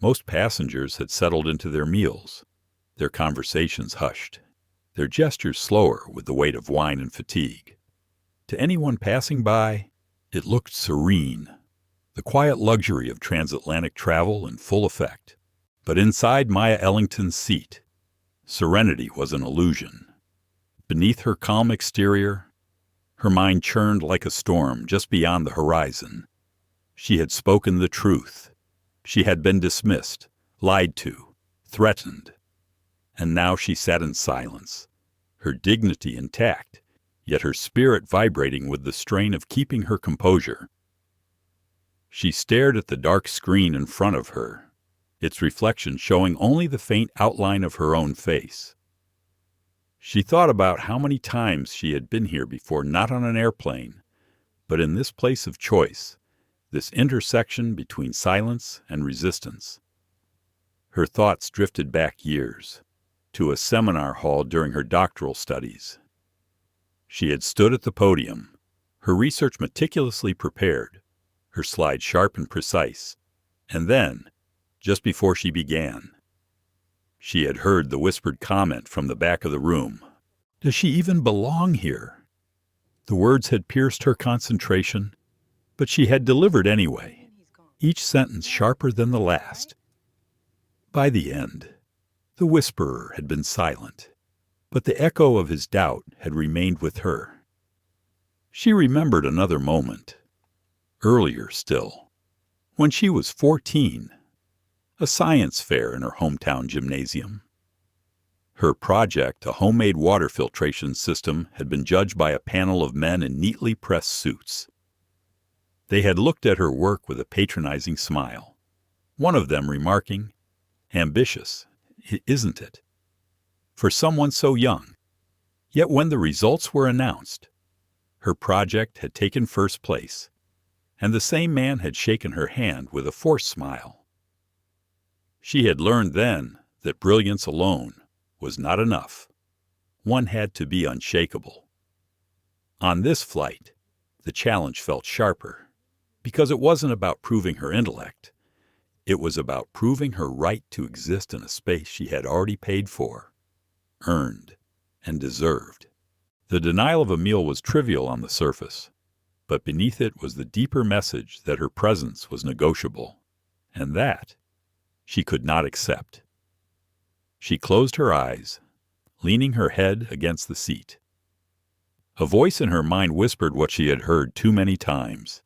Most passengers had settled into their meals, their conversations hushed, their gestures slower with the weight of wine and fatigue. To anyone passing by, it looked serene, the quiet luxury of transatlantic travel in full effect. But inside Maya Ellington's seat, serenity was an illusion. Beneath her calm exterior, her mind churned like a storm just beyond the horizon. She had spoken the truth. She had been dismissed, lied to, threatened. And now she sat in silence, her dignity intact, yet her spirit vibrating with the strain of keeping her composure. She stared at the dark screen in front of her, its reflection showing only the faint outline of her own face. She thought about how many times she had been here before, not on an airplane, but in this place of choice, this intersection between silence and resistance. Her thoughts drifted back years, to a seminar hall during her doctoral studies. She had stood at the podium, her research meticulously prepared, her slides sharp and precise, and then, just before she began, she had heard the whispered comment from the back of the room. "Does she even belong here?" The words had pierced her concentration, but she had delivered anyway, each sentence sharper than the last. By the end, the whisperer had been silent, but the echo of his doubt had remained with her. She remembered another moment, earlier still, when she was 14, a science fair in her hometown gymnasium. Her project, a homemade water filtration system, had been judged by a panel of men in neatly pressed suits. They had looked at her work with a patronizing smile, one of them remarking, "Ambitious, isn't it? For someone so young." Yet when the results were announced, her project had taken first place, and the same man had shaken her hand with a forced smile. She had learned then that brilliance alone was not enough. One had to be unshakable. On this flight, the challenge felt sharper, because it wasn't about proving her intellect. It was about proving her right to exist in a space she had already paid for, earned, and deserved. The denial of a meal was trivial on the surface, but beneath it was the deeper message that her presence was negotiable, and that she could not accept. She closed her eyes, leaning her head against the seat. A voice in her mind whispered what she had heard too many times.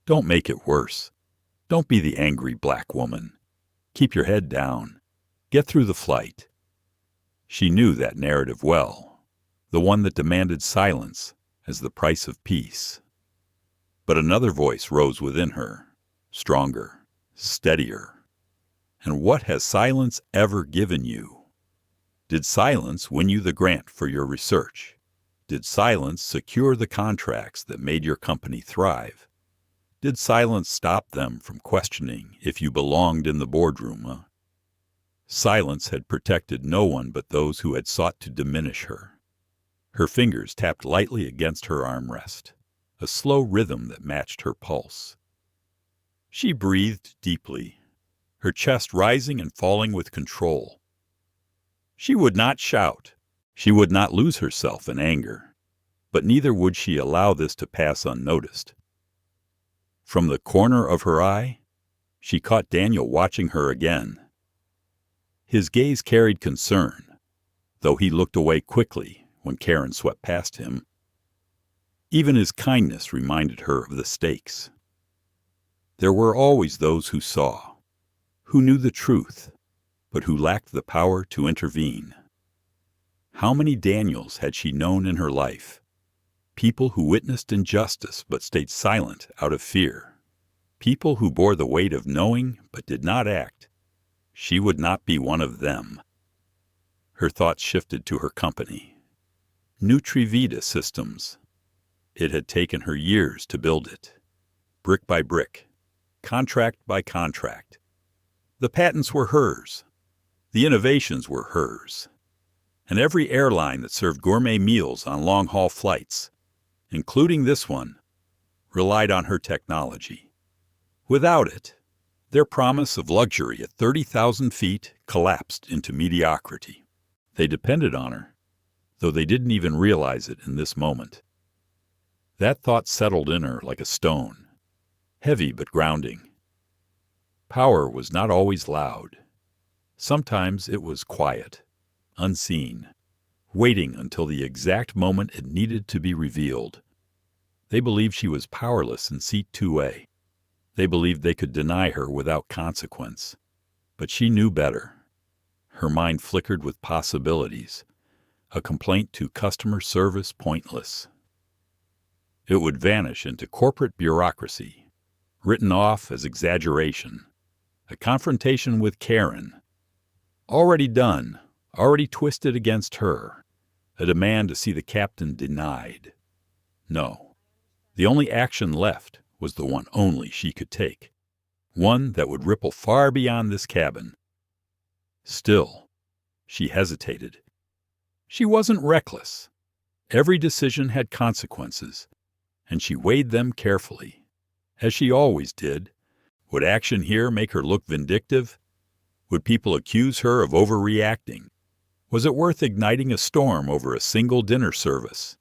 "Don't make it worse. Don't be the angry black woman. Keep your head down. Get through the flight." She knew that narrative well, the one that demanded silence as the price of peace. But another voice rose within her, stronger, steadier. "And what has silence ever given you? Did silence win you the grant for your research? Did silence secure the contracts that made your company thrive? Did silence stop them from questioning if you belonged in the boardroom?" Silence had protected no one but those who had sought to diminish her. Her fingers tapped lightly against her armrest, a slow rhythm that matched her pulse. She breathed deeply, her chest rising and falling with control. She would not shout. She would not lose herself in anger. But neither would she allow this to pass unnoticed. From the corner of her eye, she caught Daniel watching her again. His gaze carried concern, though he looked away quickly when Karen swept past him. Even his kindness reminded her of the stakes. There were always those who saw, who knew the truth, but who lacked the power to intervene. How many Daniels had she known in her life? People who witnessed injustice but stayed silent out of fear. People who bore the weight of knowing but did not act. She would not be one of them. Her thoughts shifted to her company. Nutrivita Systems. It had taken her years to build it. Brick by brick. Contract by contract. The patents were hers. The innovations were hers. And every airline that served gourmet meals on long-haul flights, including this one, relied on her technology. Without it, their promise of luxury at 30,000 feet collapsed into mediocrity. They depended on her, though they didn't even realize it in this moment. That thought settled in her like a stone, heavy but grounding. Power was not always loud. Sometimes it was quiet, unseen, waiting until the exact moment it needed to be revealed. They believed she was powerless in seat 2A. They believed they could deny her without consequence. But she knew better. Her mind flickered with possibilities. A complaint to customer service pointless. It would vanish into corporate bureaucracy, written off as exaggeration. A confrontation with Karen. Already done, already twisted against her. A demand to see the captain denied. No. The only action left was the one only she could take. One that would ripple far beyond this cabin. Still, she hesitated. She wasn't reckless. Every decision had consequences, and she weighed them carefully, as she always did. Would action here make her look vindictive? Would people accuse her of overreacting? Was it worth igniting a storm over a single dinner service?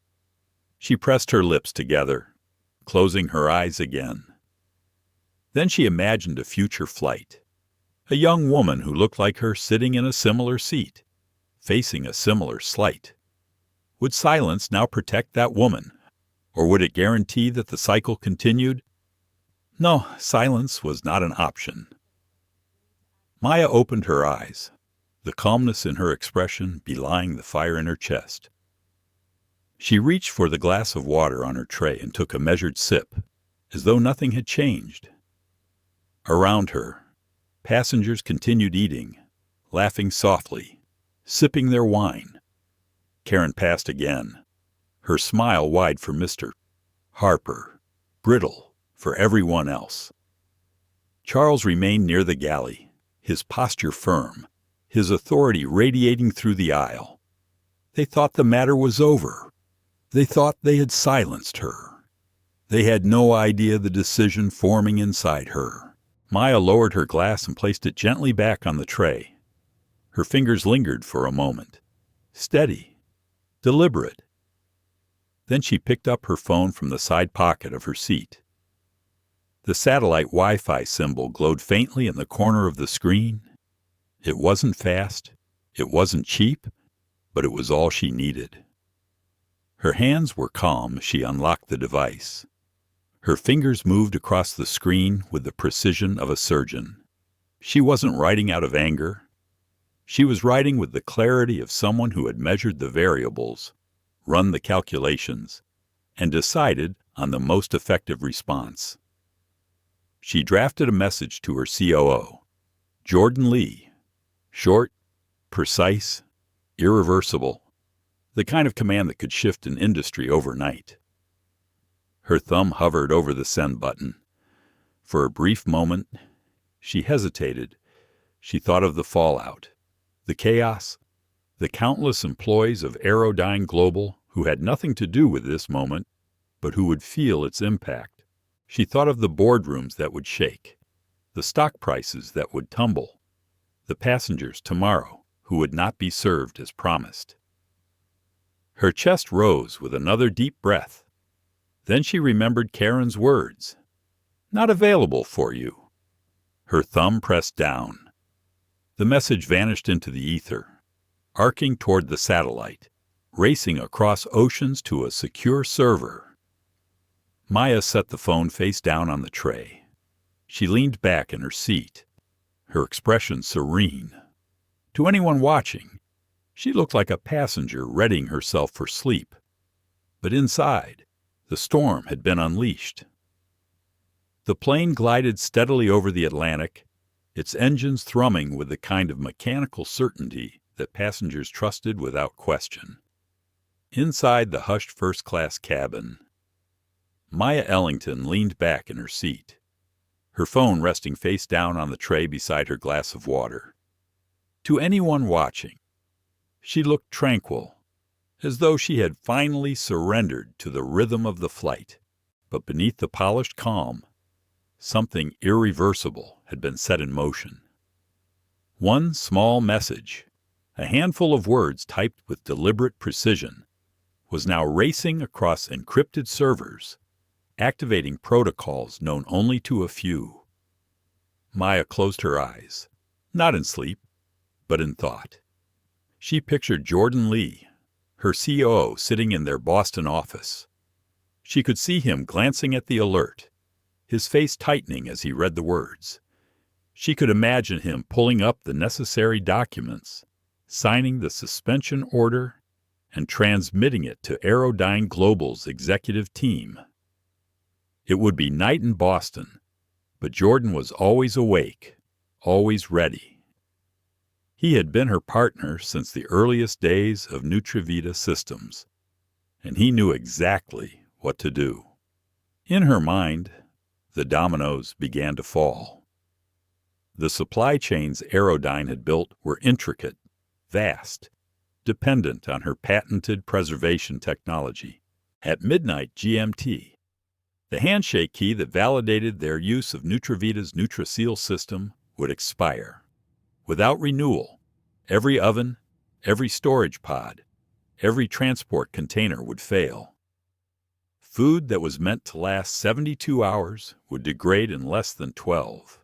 She pressed her lips together, closing her eyes again. Then she imagined a future flight. A young woman who looked like her sitting in a similar seat, facing a similar slight. Would silence now protect that woman, or would it guarantee that the cycle continued? No, silence was not an option. Maya opened her eyes, the calmness in her expression belying the fire in her chest. She reached for the glass of water on her tray and took a measured sip, as though nothing had changed. Around her, passengers continued eating, laughing softly, sipping their wine. Karen passed again, her smile wide for Mr. Harper, brittle for everyone else. Charles remained near the galley, his posture firm, his authority radiating through the aisle. They thought the matter was over. They thought they had silenced her. They had no idea the decision forming inside her. Maya lowered her glass and placed it gently back on the tray. Her fingers lingered for a moment, steady, deliberate. Then she picked up her phone from the side pocket of her seat. The satellite Wi-Fi symbol glowed faintly in the corner of the screen. It wasn't fast, it wasn't cheap, but it was all she needed. Her hands were calm as she unlocked the device. Her fingers moved across the screen with the precision of a surgeon. She wasn't writing out of anger. She was writing with the clarity of someone who had measured the variables, run the calculations, and decided on the most effective response. She drafted a message to her COO, Jordan Lee. Short, precise, irreversible. The kind of command that could shift an industry overnight. Her thumb hovered over the send button. For a brief moment, she hesitated. She thought of the fallout, the chaos, the countless employees of Aerodyne Global who had nothing to do with this moment, but who would feel its impact. She thought of the boardrooms that would shake, the stock prices that would tumble, the passengers tomorrow who would not be served as promised. Her chest rose with another deep breath. Then she remembered Karen's words. Not available for you. Her thumb pressed down. The message vanished into the ether, arcing toward the satellite, racing across oceans to a secure server. Maya set the phone face down on the tray. She leaned back in her seat, her expression serene. To anyone watching, she looked like a passenger readying herself for sleep. But inside, the storm had been unleashed. The plane glided steadily over the Atlantic, its engines thrumming with the kind of mechanical certainty that passengers trusted without question. Inside the hushed first-class cabin, Maya Ellington leaned back in her seat, her phone resting face down on the tray beside her glass of water. To anyone watching, she looked tranquil, as though she had finally surrendered to the rhythm of the flight. But beneath the polished calm, something irreversible had been set in motion. One small message, a handful of words typed with deliberate precision, was now racing across encrypted servers, activating protocols known only to a few. Maya closed her eyes, not in sleep, but in thought. She pictured Jordan Lee, her COO, sitting in their Boston office. She could see him glancing at the alert, his face tightening as he read the words. She could imagine him pulling up the necessary documents, signing the suspension order, and transmitting it to Aerodyne Global's executive team. It would be night in Boston, but Jordan was always awake, always ready. He had been her partner since the earliest days of Nutrivita Systems, and he knew exactly what to do. In her mind, the dominoes began to fall. The supply chains Aerodyne had built were intricate, vast, dependent on her patented preservation technology. At midnight GMT, the handshake key that validated their use of Nutrivita's NutriSeal system would expire. Without renewal, every oven, every storage pod, every transport container would fail. Food that was meant to last 72 hours would degrade in less than 12.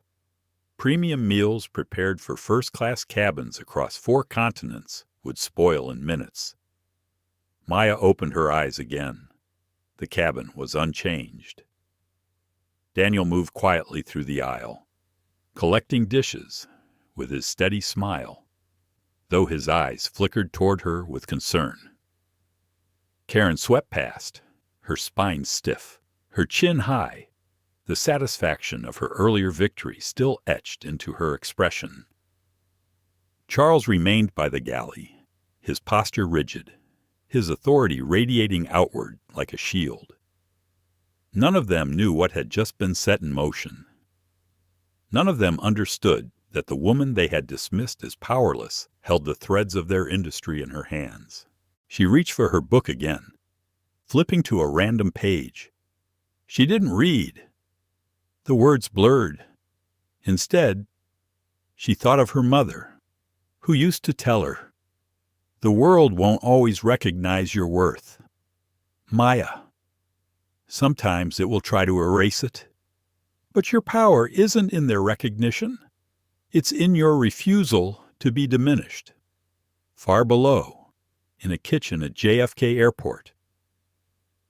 Premium meals prepared for first-class cabins across 4 continents would spoil in minutes. Maya opened her eyes again. The cabin was unchanged. Daniel moved quietly through the aisle, collecting dishes with his steady smile, though his eyes flickered toward her with concern. Karen swept past, her spine stiff, her chin high, the satisfaction of her earlier victory still etched into her expression. Charles remained by the galley, his posture rigid, his authority radiating outward like a shield. None of them knew what had just been set in motion. None of them understood that the woman they had dismissed as powerless held the threads of their industry in her hands. She reached for her book again, flipping to a random page. She didn't read. The words blurred. Instead, she thought of her mother, who used to tell her, "The world won't always recognize your worth. Maya, sometimes it will try to erase it. But your power isn't in their recognition. It's in your refusal to be diminished." Far below, in a kitchen at JFK Airport,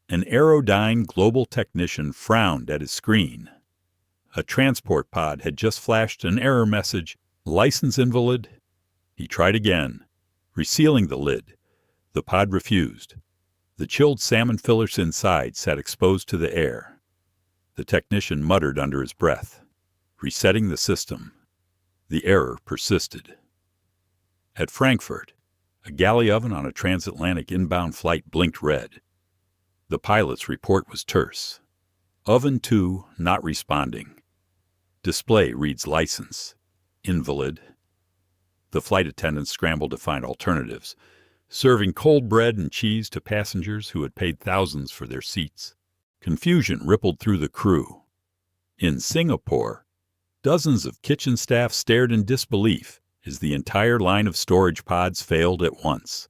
an Aerodyne Global technician frowned at his screen. A transport pod had just flashed an error message, "License invalid." He tried again, resealing the lid. The pod refused. The chilled salmon fillers inside sat exposed to the air. The technician muttered under his breath, resetting the system. The error persisted. At Frankfurt, a galley oven on a transatlantic inbound flight blinked red. The pilot's report was terse. Oven 2 not responding. Display reads license. Invalid. The flight attendants scrambled to find alternatives, serving cold bread and cheese to passengers who had paid thousands for their seats. Confusion rippled through the crew. In Singapore, Dozens of kitchen staff stared in disbelief as the entire line of storage pods failed at once.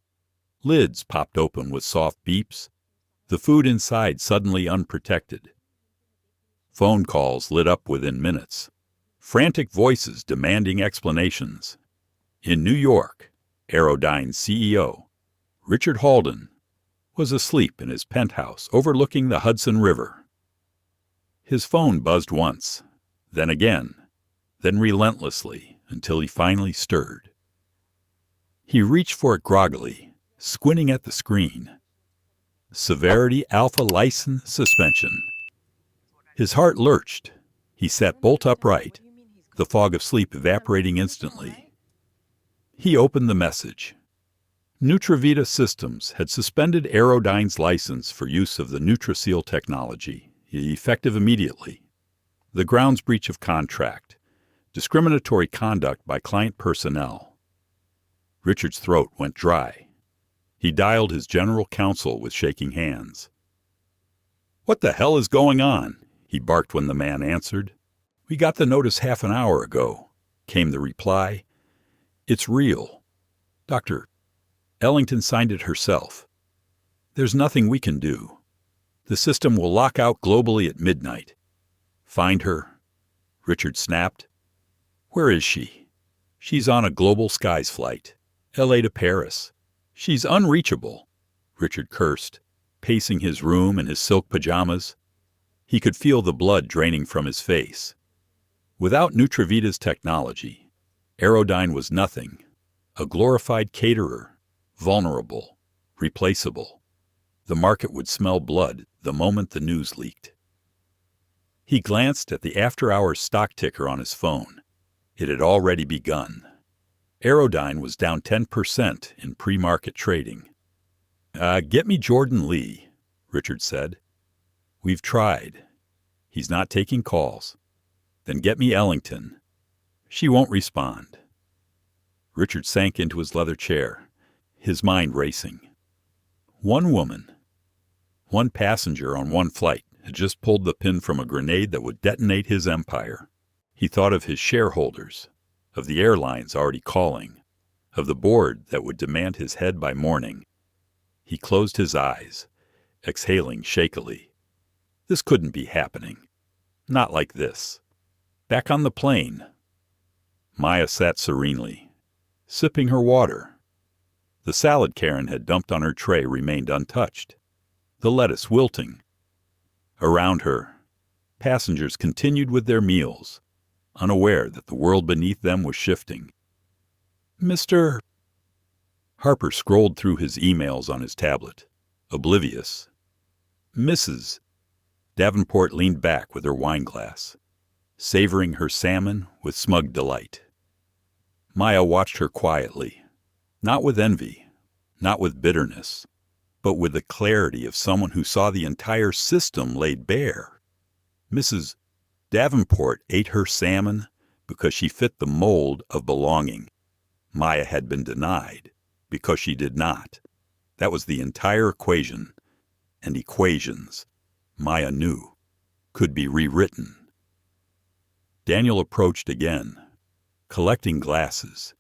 Lids popped open with soft beeps, the food inside suddenly unprotected. Phone calls lit up within minutes, frantic voices demanding explanations. In New York, Aerodyne's CEO, Richard Halden, was asleep in his penthouse overlooking the Hudson River. His phone buzzed once, then again, then relentlessly until he finally stirred. He reached for it groggily, squinting at the screen. Severity Alpha License Suspension. His heart lurched. He sat bolt upright, the fog of sleep evaporating instantly. He opened the message. Nutravita Systems had suspended Aerodyne's license for use of the NutraSeal technology, effective immediately. The grounds breach of contract, discriminatory conduct by client personnel. Richard's throat went dry. He dialed his general counsel with shaking hands. "What the hell is going on?" he barked when the man answered. "We got the notice half an hour ago," came the reply. "It's real. Dr. Ellington signed it herself. There's nothing we can do. The system will lock out globally at midnight. Find her," Richard snapped. "Where is she?" "She's on a Global Skies flight, LA to Paris. She's unreachable," Richard cursed, pacing his room in his silk pajamas. He could feel the blood draining from his face. Without Nutravita's technology, Aerodyne was nothing, a glorified caterer, vulnerable, replaceable. The market would smell blood the moment the news leaked. He glanced at the after-hours stock ticker on his phone. It had already begun. Aerodyne was down 10% in pre-market trading. "Get me Jordan Lee," Richard said. "We've tried. He's not taking calls. Then get me Ellington. She won't respond." Richard sank into his leather chair, his mind racing. One woman, one passenger on one flight, had just pulled the pin from a grenade that would detonate his empire. He thought of his shareholders, of the airlines already calling, of the board that would demand his head by morning. He closed his eyes, exhaling shakily. This couldn't be happening. Not like this. Back on the plane. Maya sat serenely, sipping her water. The salad Karen had dumped on her tray remained untouched, the lettuce wilting. Around her, passengers continued with their meals, unaware that the world beneath them was shifting. "Mr. Harper scrolled through his emails on his tablet, oblivious. "Mrs. Davenport leaned back with her wineglass, savoring her salmon with smug delight. Maya watched her quietly, not with envy, not with bitterness, but with the clarity of someone who saw the entire system laid bare. Mrs. Davenport ate her salmon because she fit the mold of belonging. Maya had been denied because she did not. That was the entire equation, and equations, Maya knew, could be rewritten. Daniel approached again, collecting glasses.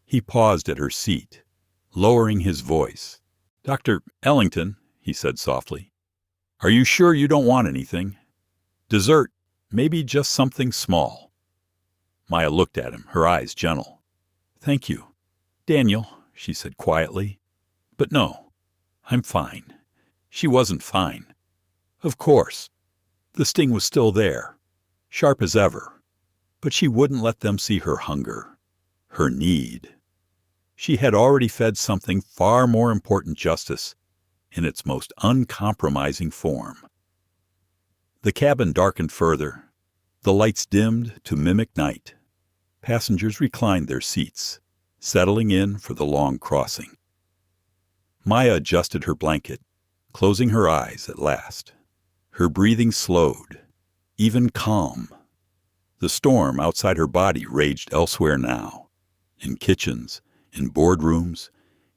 He paused at her seat, lowering his voice. "Dr. Ellington," he said softly, "are you sure you don't want anything? Dessert, maybe just something small." Maya looked at him, her eyes gentle. "Thank you, Daniel," she said quietly. "But no, I'm fine." She wasn't fine. Of course. The sting was still there, sharp as ever. But she wouldn't let them see her hunger, her need. She had already fed something far more important justice in its most uncompromising form. The cabin darkened further. The lights dimmed to mimic night. Passengers reclined their seats, settling in for the long crossing. Maya adjusted her blanket, closing her eyes at last. Her breathing slowed, even calm. The storm outside her body raged elsewhere now, in kitchens, in boardrooms,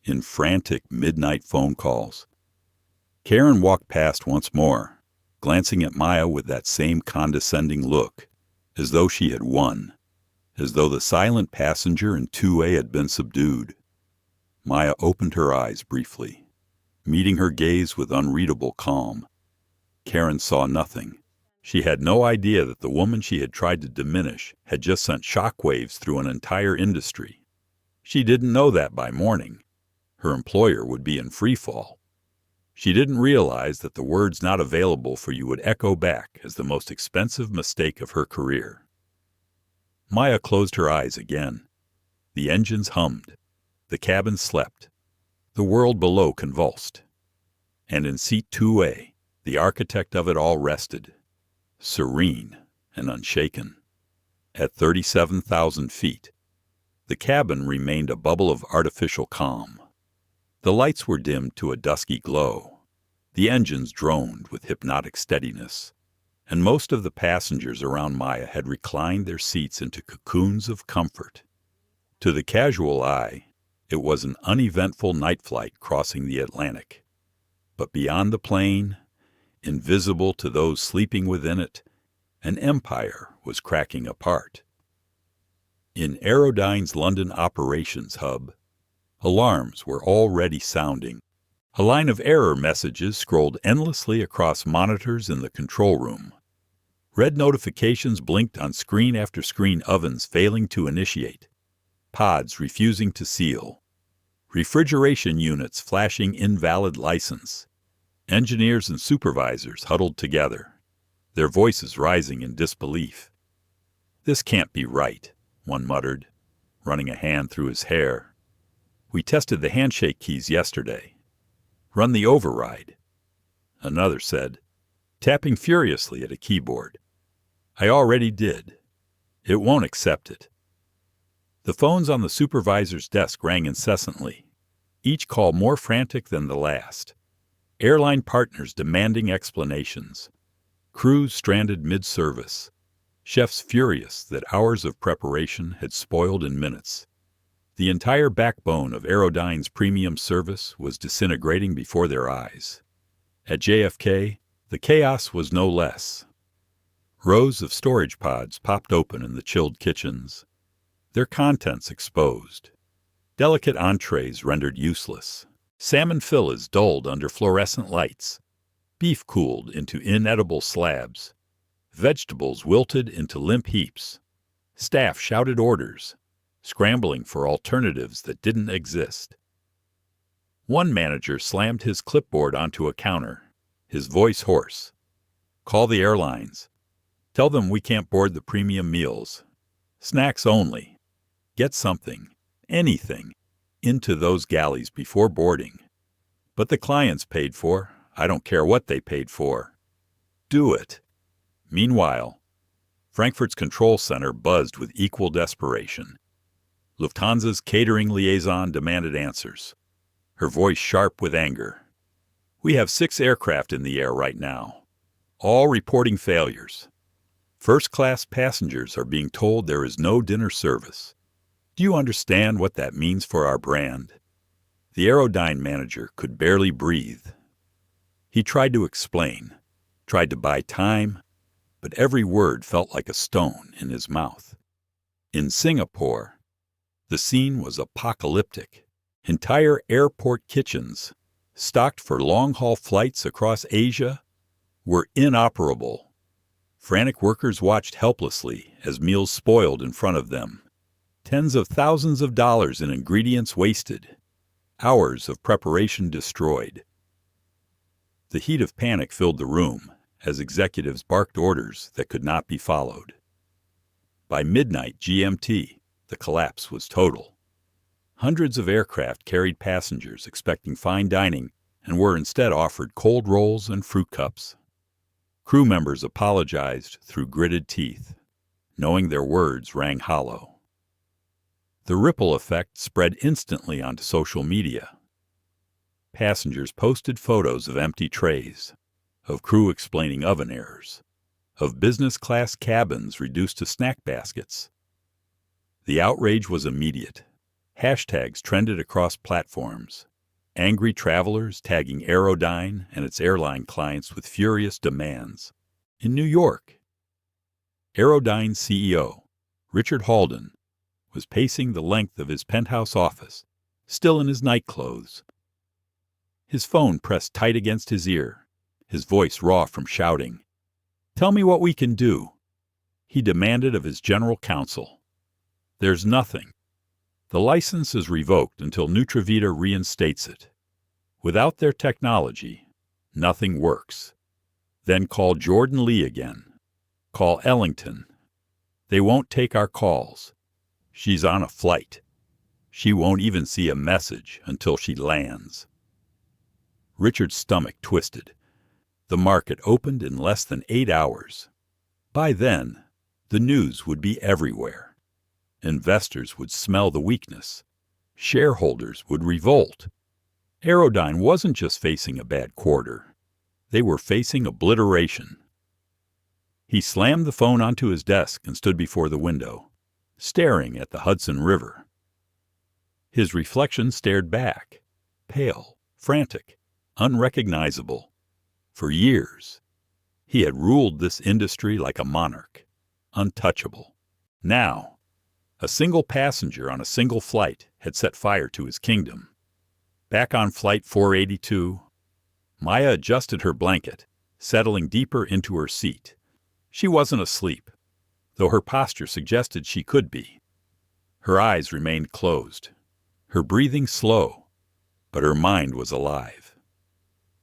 in frantic midnight phone calls. Karen walked past once more, glancing at Maya with that same condescending look, as though she had won, as though the silent passenger in 2A had been subdued. Maya opened her eyes briefly, meeting her gaze with unreadable calm. Karen saw nothing. She had no idea that the woman she had tried to diminish had just sent shockwaves through an entire industry. She didn't know that by morning. Her employer would be in free fall. She didn't realize that the words not available for you would echo back as the most expensive mistake of her career. Maya closed her eyes again. The engines hummed. The cabin slept. The world below convulsed. And in seat 2A, the architect of it all rested, serene and unshaken. At 37,000 feet, the cabin remained a bubble of artificial calm. The lights were dimmed to a dusky glow. The engines droned with hypnotic steadiness, and most of the passengers around Maya had reclined their seats into cocoons of comfort. To the casual eye, it was an uneventful night flight crossing the Atlantic. But beyond the plane, invisible to those sleeping within it, an empire was cracking apart. In Aerodyne's London operations hub, alarms were already sounding. A line of error messages scrolled endlessly across monitors in the control room. Red notifications blinked on screen after screen, ovens failing to initiate, pods refusing to seal, refrigeration units flashing invalid license. Engineers and supervisors huddled together, their voices rising in disbelief. "This can't be right," one muttered, running a hand through his hair. "We tested the handshake keys yesterday. Run the override." Another said, tapping furiously at a keyboard. "I already did. It won't accept it." The phones on the supervisor's desk rang incessantly, each call more frantic than the last. Airline partners demanding explanations, crews stranded mid-service, chefs furious that hours of preparation had spoiled in minutes. The entire backbone of Aerodyne's premium service was disintegrating before their eyes. At JFK, the chaos was no less. Rows of storage pods popped open in the chilled kitchens, their contents exposed. Delicate entrees rendered useless. Salmon fillets dulled under fluorescent lights. Beef cooled into inedible slabs. Vegetables wilted into limp heaps. Staff shouted orders, scrambling for alternatives that didn't exist. One manager slammed his clipboard onto a counter, his voice hoarse. "Call the airlines. Tell them we can't board the premium meals. Snacks only. Get something, anything, into those galleys before boarding. But the clients paid for. I don't care what they paid for. Do it." Meanwhile, Frankfurt's control center buzzed with equal desperation. Lufthansa's catering liaison demanded answers, her voice sharp with anger. "We have 6 aircraft in the air right now, all reporting failures. First-class passengers are being told there is no dinner service. Do you understand what that means for our brand?" The Aerodyne manager could barely breathe. He tried to explain, tried to buy time, but every word felt like a stone in his mouth. In Singapore, the scene was apocalyptic. Entire airport kitchens, stocked for long-haul flights across Asia, were inoperable. Frantic workers watched helplessly as meals spoiled in front of them. Tens of thousands of dollars in ingredients wasted. Hours of preparation destroyed. The heat of panic filled the room as executives barked orders that could not be followed. By midnight GMT, the collapse was total. Hundreds of aircraft carried passengers expecting fine dining and were instead offered cold rolls and fruit cups. Crew members apologized through gritted teeth, knowing their words rang hollow. The ripple effect spread instantly onto social media. Passengers posted photos of empty trays, of crew explaining oven errors, of business-class cabins reduced to snack baskets. The outrage was immediate. Hashtags trended across platforms. Angry travelers tagging Aerodyne and its airline clients with furious demands. In New York, Aerodyne's CEO, Richard Halden, was pacing the length of his penthouse office, still in his nightclothes. His phone pressed tight against his ear, his voice raw from shouting. "Tell me what we can do," he demanded of his general counsel. "There's nothing. The license is revoked until Nutravita reinstates it. Without their technology, nothing works. Then call Jordan Lee again. Call Ellington. They won't take our calls. She's on a flight. She won't even see a message until she lands." Richard's stomach twisted. The market opened in less than 8 hours. By then, the news would be everywhere. Investors would smell the weakness. Shareholders would revolt. Aerodyne wasn't just facing a bad quarter. They were facing obliteration. He slammed the phone onto his desk and stood before the window, staring at the Hudson River. His reflection stared back, pale, frantic, unrecognizable. For years, he had ruled this industry like a monarch, untouchable. Now, a single passenger on a single flight had set fire to his kingdom. Back on Flight 482, Maya adjusted her blanket, settling deeper into her seat. She wasn't asleep, though her posture suggested she could be. Her eyes remained closed, her breathing slow, but her mind was alive.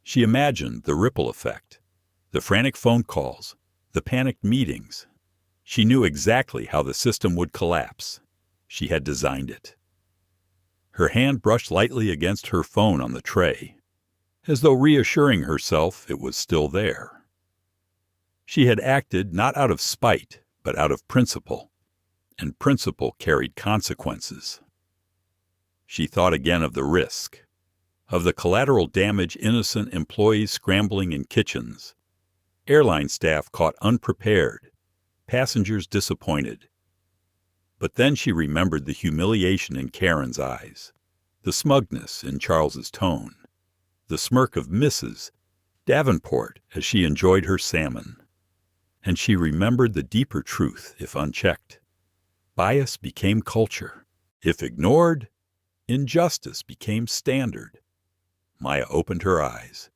She imagined the ripple effect, the frantic phone calls, the panicked meetings. She knew exactly how the system would collapse. She had designed it. Her hand brushed lightly against her phone on the tray, as though reassuring herself it was still there. She had acted not out of spite, but out of principle, and principle carried consequences. She thought again of the risk, of the collateral damage innocent employees scrambling in kitchens, airline staff caught unprepared, passengers disappointed. But then she remembered the humiliation in Karen's eyes, the smugness in Charles's tone, the smirk of Mrs. Davenport as she enjoyed her salmon. And she remembered the deeper truth if unchecked. Bias became culture. If ignored, injustice became standard. Maya opened her eyes,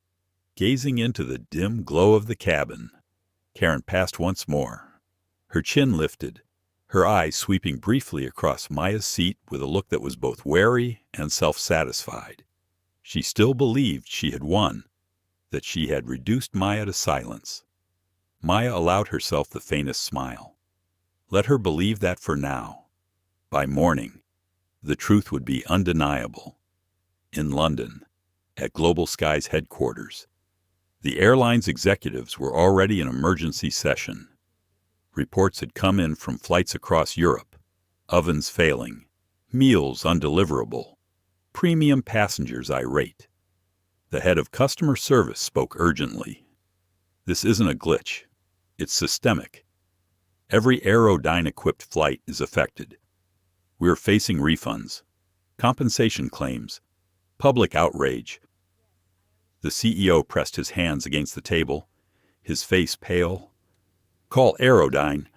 gazing into the dim glow of the cabin. Karen passed once more, her chin lifted, her eyes sweeping briefly across Maya's seat with a look that was both wary and self-satisfied. She still believed she had won, that she had reduced Maya to silence. Maya allowed herself the faintest smile. Let her believe that for now. By morning, the truth would be undeniable. In London, at Global Sky's headquarters, the airline's executives were already in emergency session. Reports had come in from flights across Europe, ovens failing, meals undeliverable, premium passengers irate. The head of customer service spoke urgently. "This isn't a glitch. It's systemic. Every Aerodyne-equipped flight is affected. We're facing refunds, compensation claims, public outrage." The CEO pressed his hands against the table, his face pale. "Call Aerodyne.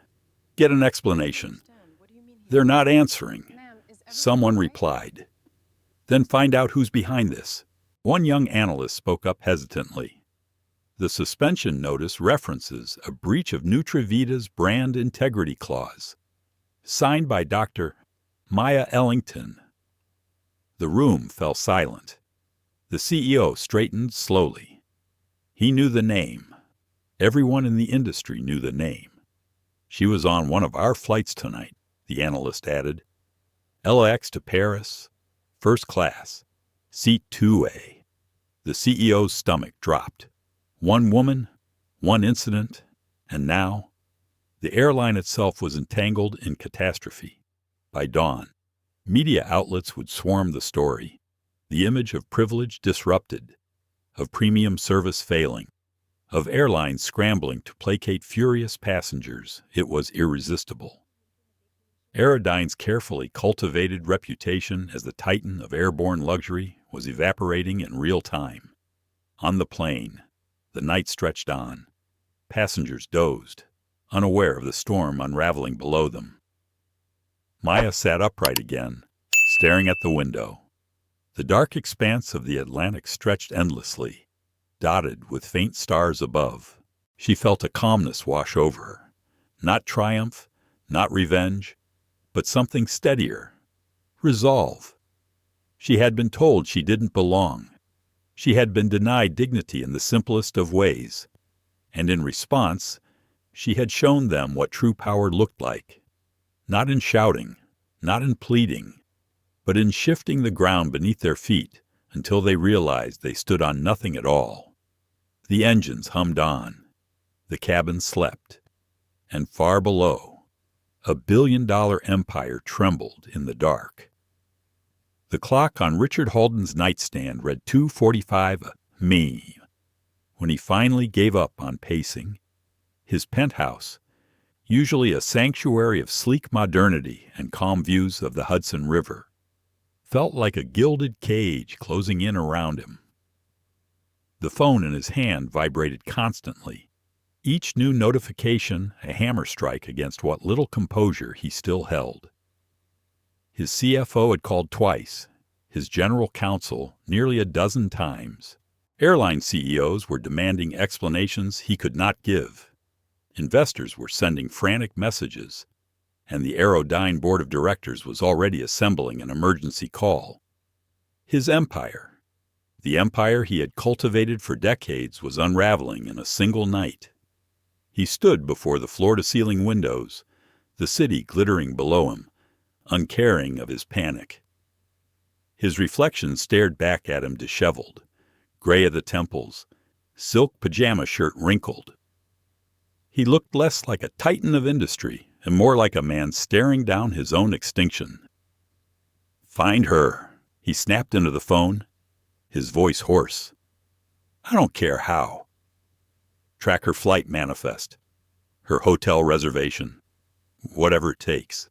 Get an explanation." "They're not answering," someone replied. "Then find out who's behind this." One young analyst spoke up hesitantly. The suspension notice references a breach of Nutravita's brand integrity clause, signed by Dr. Maya Ellington. The room fell silent. The CEO straightened slowly. He knew the name. Everyone in the industry knew the name. "She was on one of our flights tonight," the analyst added. "LAX to Paris, first class, seat 2A. The CEO's stomach dropped. One woman, one incident, and now the airline itself was entangled in catastrophe. By dawn, media outlets would swarm the story, the image of privilege disrupted, of premium service failing, of airlines scrambling to placate furious passengers. It was irresistible. Aerodyne's carefully cultivated reputation as the titan of airborne luxury was evaporating in real time. On the plane, the night stretched on. Passengers dozed, unaware of the storm unraveling below them. Maya sat upright again, staring at the window. The dark expanse of the Atlantic stretched endlessly, dotted with faint stars above. She felt a calmness wash over her. Not triumph, not revenge, but something steadier. Resolve. She had been told she didn't belong. She had been denied dignity in the simplest of ways. And in response, she had shown them what true power looked like. Not in shouting, not in pleading, but in shifting the ground beneath their feet until they realized they stood on nothing at all. The engines hummed on. The cabin slept. And far below, a billion-dollar empire trembled in the dark. The clock on Richard Halden's nightstand read 2:45 me. When he finally gave up on pacing, his penthouse, usually a sanctuary of sleek modernity and calm views of the Hudson River, felt like a gilded cage closing in around him. The phone in his hand vibrated constantly, each new notification a hammer strike against what little composure he still held. His CFO had called twice, his general counsel nearly a dozen times. Airline CEOs were demanding explanations he could not give. Investors were sending frantic messages, and the Aerodyne board of directors was already assembling an emergency call. His empire, the empire he had cultivated for decades, was unraveling in a single night. He stood before the floor-to-ceiling windows, the city glittering below him, uncaring of his panic. His reflection stared back at him disheveled, gray at the temples, silk pajama shirt wrinkled. He looked less like a titan of industry and more like a man staring down his own extinction. "Find her," he snapped into the phone, his voice hoarse. "I don't care how. Track her flight manifest, her hotel reservation, whatever it takes.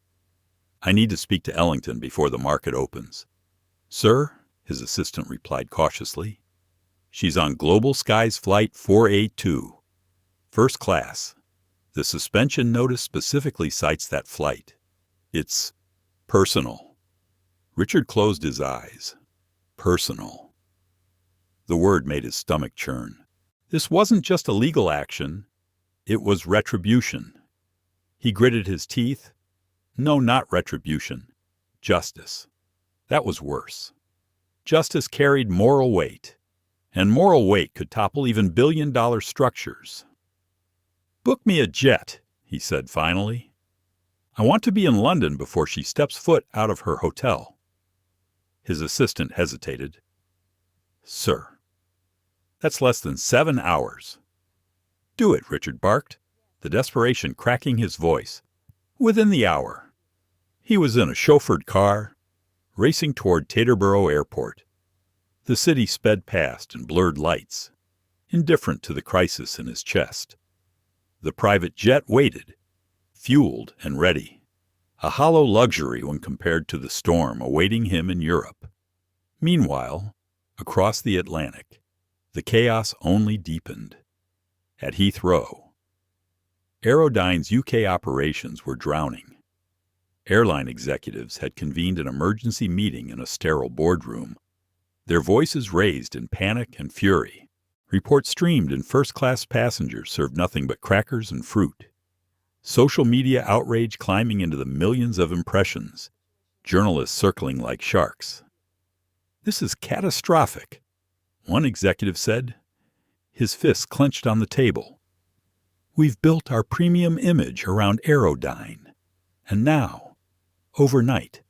I need to speak to Ellington before the market opens." "Sir," his assistant replied cautiously, "she's on Global Skies Flight 482, first class. The suspension notice specifically cites that flight. It's personal." Richard closed his eyes. Personal. The word made his stomach churn. This wasn't just a legal action. It was retribution. He gritted his teeth. No, not retribution. Justice. That was worse. Justice carried moral weight, and moral weight could topple even billion-dollar structures. "Book me a jet," he said finally. "I want to be in London before she steps foot out of her hotel." His assistant hesitated. "Sir, that's less than 7 hours." "Do it," Richard barked, the desperation cracking his voice. "Within the hour." He was in a chauffeured car, racing toward Teterboro Airport. The city sped past in blurred lights, indifferent to the crisis in his chest. The private jet waited, fueled and ready, a hollow luxury when compared to the storm awaiting him in Europe. Meanwhile, across the Atlantic, the chaos only deepened. At Heathrow, Aerodyne's UK operations were drowning. Airline executives had convened an emergency meeting in a sterile boardroom, their voices raised in panic and fury. Reports streamed and first-class passengers served nothing but crackers and fruit. Social media outrage climbing into the millions of impressions, journalists circling like sharks. "This is catastrophic," one executive said, his fists clenched on the table. "We've built our premium image around Aerodyne, and now, overnight,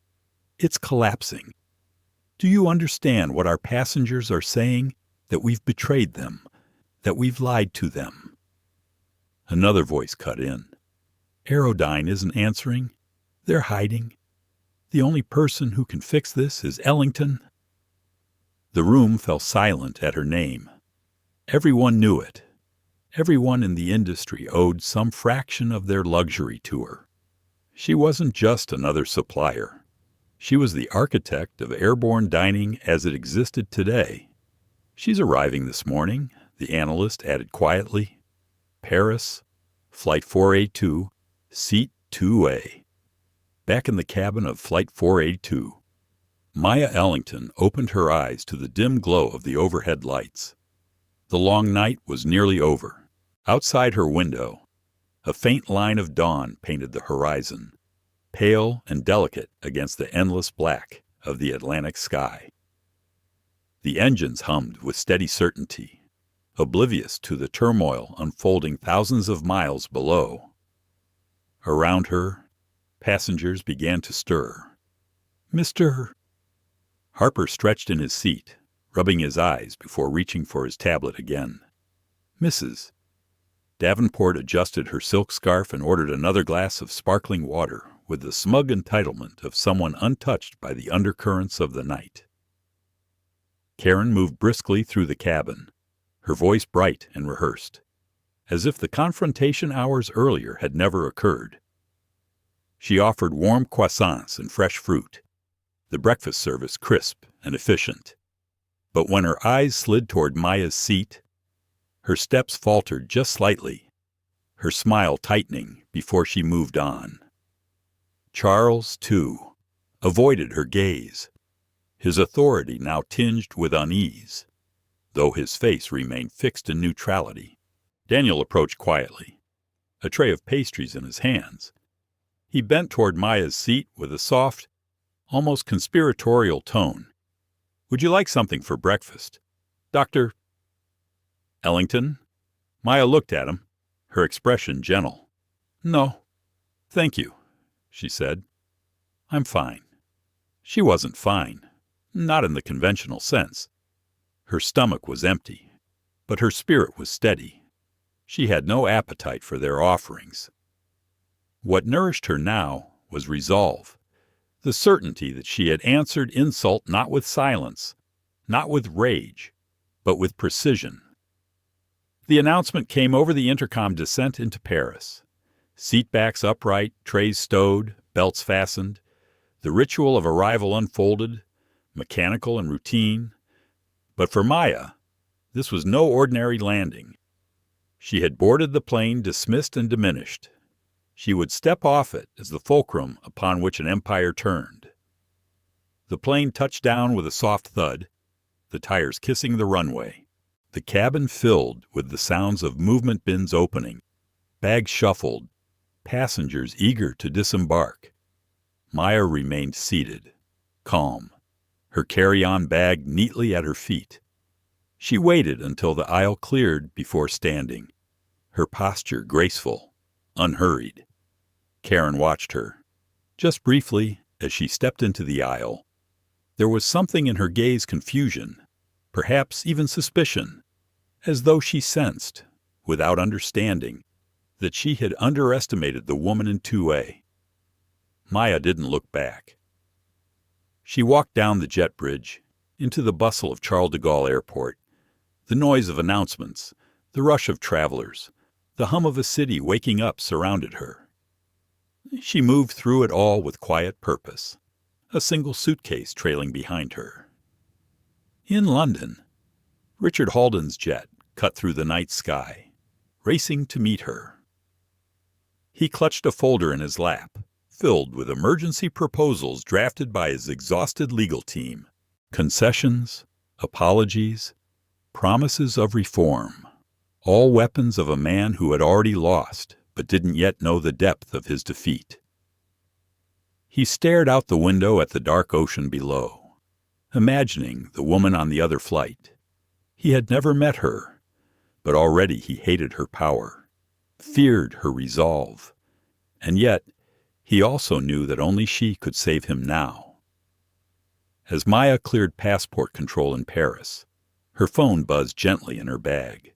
it's collapsing. Do you understand what our passengers are saying? That we've betrayed them, that we've lied to them." Another voice cut in. "Aerodyne isn't answering. They're hiding. The only person who can fix this is Ellington." The room fell silent at her name. Everyone knew it. Everyone in the industry owed some fraction of their luxury to her. She wasn't just another supplier. She was the architect of airborne dining as it existed today. "She's arriving this morning," the analyst added quietly. "Paris, Flight 4A2, Seat 2A. Back in the cabin of Flight 4A2, Maya Ellington opened her eyes to the dim glow of the overhead lights. The long night was nearly over. Outside her window, a faint line of dawn painted the horizon, pale and delicate against the endless black of the Atlantic sky. The engines hummed with steady certainty, oblivious to the turmoil unfolding thousands of miles below. Around her, passengers began to stir. "Mr. Harper stretched in his seat, rubbing his eyes before reaching for his tablet again. "Mrs." Davenport adjusted her silk scarf and ordered another glass of sparkling water with the smug entitlement of someone untouched by the undercurrents of the night. Karen moved briskly through the cabin, her voice bright and rehearsed, as if the confrontation hours earlier had never occurred. She offered warm croissants and fresh fruit, the breakfast service crisp and efficient. But when her eyes slid toward Maya's seat, her steps faltered just slightly, her smile tightening before she moved on. Charles, too, avoided her gaze, his authority now tinged with unease, though his face remained fixed in neutrality. Daniel approached quietly, a tray of pastries in his hands. He bent toward Maya's seat with a soft, almost conspiratorial tone. "Would you like something for breakfast, Dr. Ellington?" Maya looked at him, her expression gentle. "No, thank you," she said. "I'm fine." She wasn't fine, not in the conventional sense. Her stomach was empty, but her spirit was steady. She had no appetite for their offerings. What nourished her now was resolve, the certainty that she had answered insult not with silence, not with rage, but with precision. The announcement came over the intercom: descent into Paris. Seatbacks upright, trays stowed, belts fastened. The ritual of arrival unfolded, mechanical and routine. But for Maya, this was no ordinary landing. She had boarded the plane dismissed and diminished. She would step off it as the fulcrum upon which an empire turned. The plane touched down with a soft thud, the tires kissing the runway. The cabin filled with the sounds of movement bins opening, bags shuffled, passengers eager to disembark. Maya remained seated, calm, her carry-on bag neatly at her feet. She waited until the aisle cleared before standing, her posture graceful, unhurried. Karen watched her, just briefly, as she stepped into the aisle. There was something in her gaze confusion, perhaps even suspicion, as though she sensed, without understanding, that she had underestimated the woman in 2A. Maya didn't look back. She walked down the jet bridge, into the bustle of Charles de Gaulle Airport, the noise of announcements, the rush of travelers, the hum of a city waking up surrounded her. She moved through it all with quiet purpose, a single suitcase trailing behind her. In London, Richard Halden's jet cut through the night sky, racing to meet her. He clutched a folder in his lap, filled with emergency proposals drafted by his exhausted legal team, concessions, apologies, promises of reform, all weapons of a man who had already lost but didn't yet know the depth of his defeat. He stared out the window at the dark ocean below, imagining the woman on the other flight. He had never met her, but already he hated her power, feared her resolve, and yet he also knew that only she could save him now. As Maya cleared passport control in Paris, her phone buzzed gently in her bag.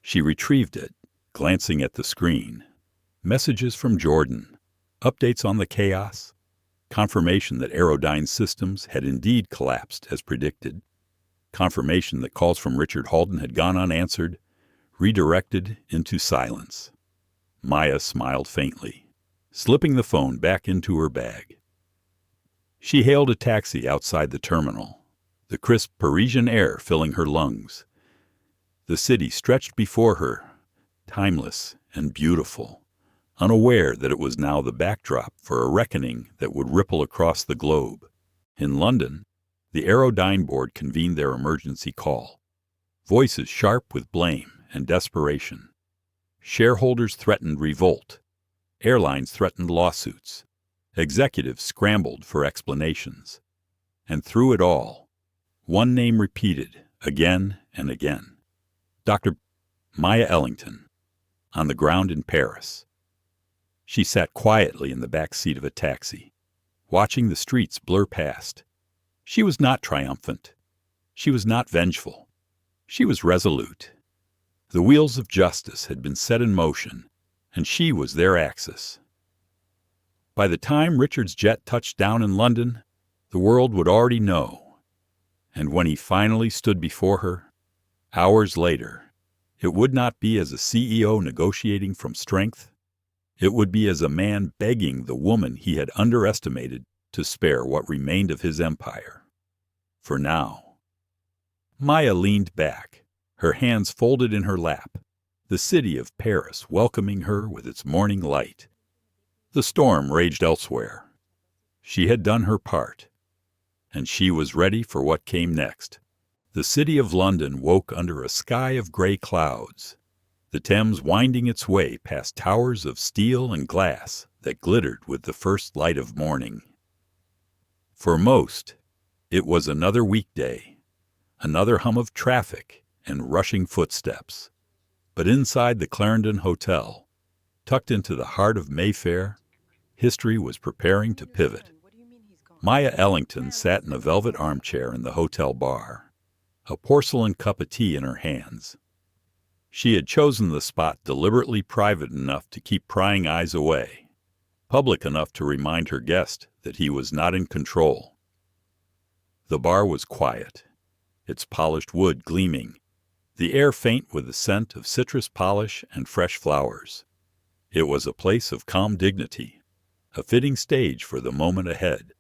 She retrieved it, glancing at the screen. Messages from Jordan, updates on the chaos, confirmation that Aerodyne's systems had indeed collapsed as predicted, confirmation that calls from Richard Halden had gone unanswered, redirected into silence. Maya smiled faintly, slipping the phone back into her bag. She hailed a taxi outside the terminal, the crisp Parisian air filling her lungs. The city stretched before her, timeless and beautiful, unaware that it was now the backdrop for a reckoning that would ripple across the globe. In London, the Aerodyne Board convened their emergency call. Voices sharp with blame and desperation. Shareholders threatened revolt. Airlines threatened lawsuits. Executives scrambled for explanations. And through it all, one name repeated again and again. Dr. Maya Ellington, on the ground in Paris. She sat quietly in the back seat of a taxi, watching the streets blur past. She was not triumphant. She was not vengeful. She was resolute. The wheels of justice had been set in motion, and she was their axis. By the time Richard's jet touched down in London, the world would already know. And when he finally stood before her, hours later, it would not be as a CEO negotiating from strength. It would be as a man begging the woman he had underestimated to spare what remained of his empire. For now. Maya leaned back, her hands folded in her lap, the city of Paris welcoming her with its morning light. The storm raged elsewhere. She had done her part, and she was ready for what came next. The city of London woke under a sky of gray clouds, the Thames winding its way past towers of steel and glass that glittered with the first light of morning. For most, it was another weekday, another hum of traffic and rushing footsteps. But inside the Clarendon Hotel, tucked into the heart of Mayfair, history was preparing to pivot. Maya Ellington sat in a velvet armchair in the hotel bar, a porcelain cup of tea in her hands. She had chosen the spot deliberately private enough to keep prying eyes away, public enough to remind her guest that he was not in control. The bar was quiet, its polished wood gleaming, the air faint with the scent of citrus polish and fresh flowers. It was a place of calm dignity, a fitting stage for the moment ahead.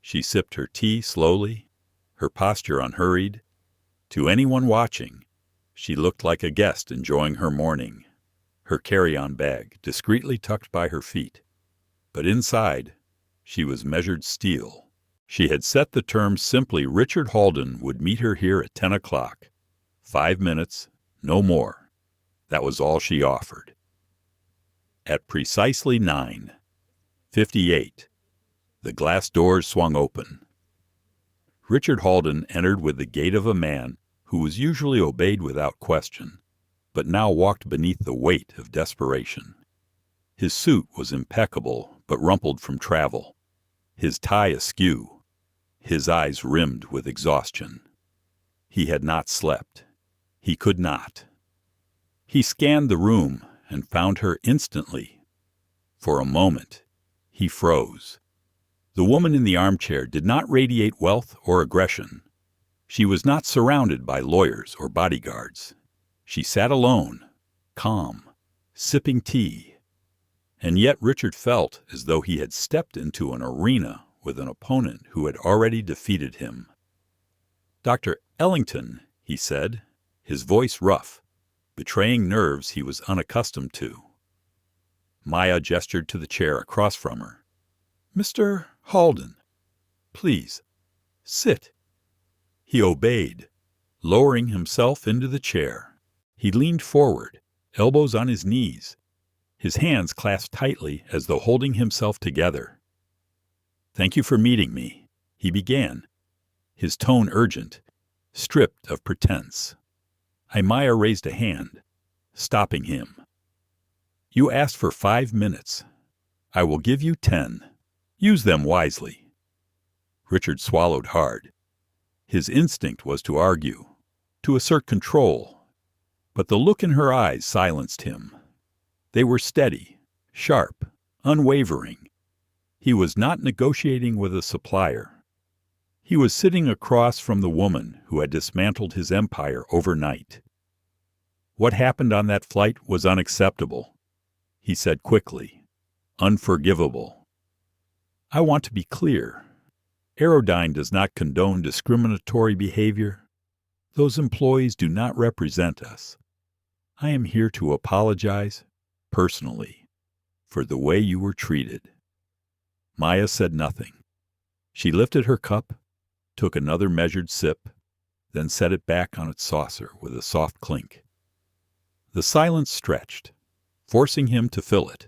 She sipped her tea slowly, her posture unhurried. To anyone watching, she looked like a guest enjoying her morning, her carry-on bag discreetly tucked by her feet. But inside, she was measured steel. She had set the terms simply. Richard Halden would meet her here at 10 o'clock. 5 minutes, no more. That was all she offered. At precisely 9:58, the glass doors swung open. Richard Halden entered with the gait of a man who was usually obeyed without question, but now walked beneath the weight of desperation. His suit was impeccable but rumpled from travel, his tie askew, his eyes rimmed with exhaustion. He had not slept. He could not. He scanned the room and found her instantly. For a moment, he froze. The woman in the armchair did not radiate wealth or aggression. She was not surrounded by lawyers or bodyguards. She sat alone, calm, sipping tea. And yet Richard felt as though he had stepped into an arena with an opponent who had already defeated him. "Dr. Ellington," he said, his voice rough, betraying nerves he was unaccustomed to. Maya gestured to the chair across from her. "Mr. Halden, please, sit." He obeyed, lowering himself into the chair. He leaned forward, elbows on his knees, his hands clasped tightly as though holding himself together. "Thank you for meeting me," he began, his tone urgent, stripped of pretense. Maya raised a hand, stopping him. "You asked for 5 minutes. I will give you 10. Use them wisely." Richard swallowed hard. His instinct was to argue, to assert control, but the look in her eyes silenced him. They were steady, sharp, unwavering. He was not negotiating with a supplier. He was sitting across from the woman who had dismantled his empire overnight. "What happened on that flight was unacceptable," he said quickly, "unforgivable. I want to be clear. Aerodyne does not condone discriminatory behavior. Those employees do not represent us. I am here to apologize, personally, for the way you were treated." Maya said nothing. She lifted her cup, took another measured sip, then set it back on its saucer with a soft clink. The silence stretched, forcing him to fill it.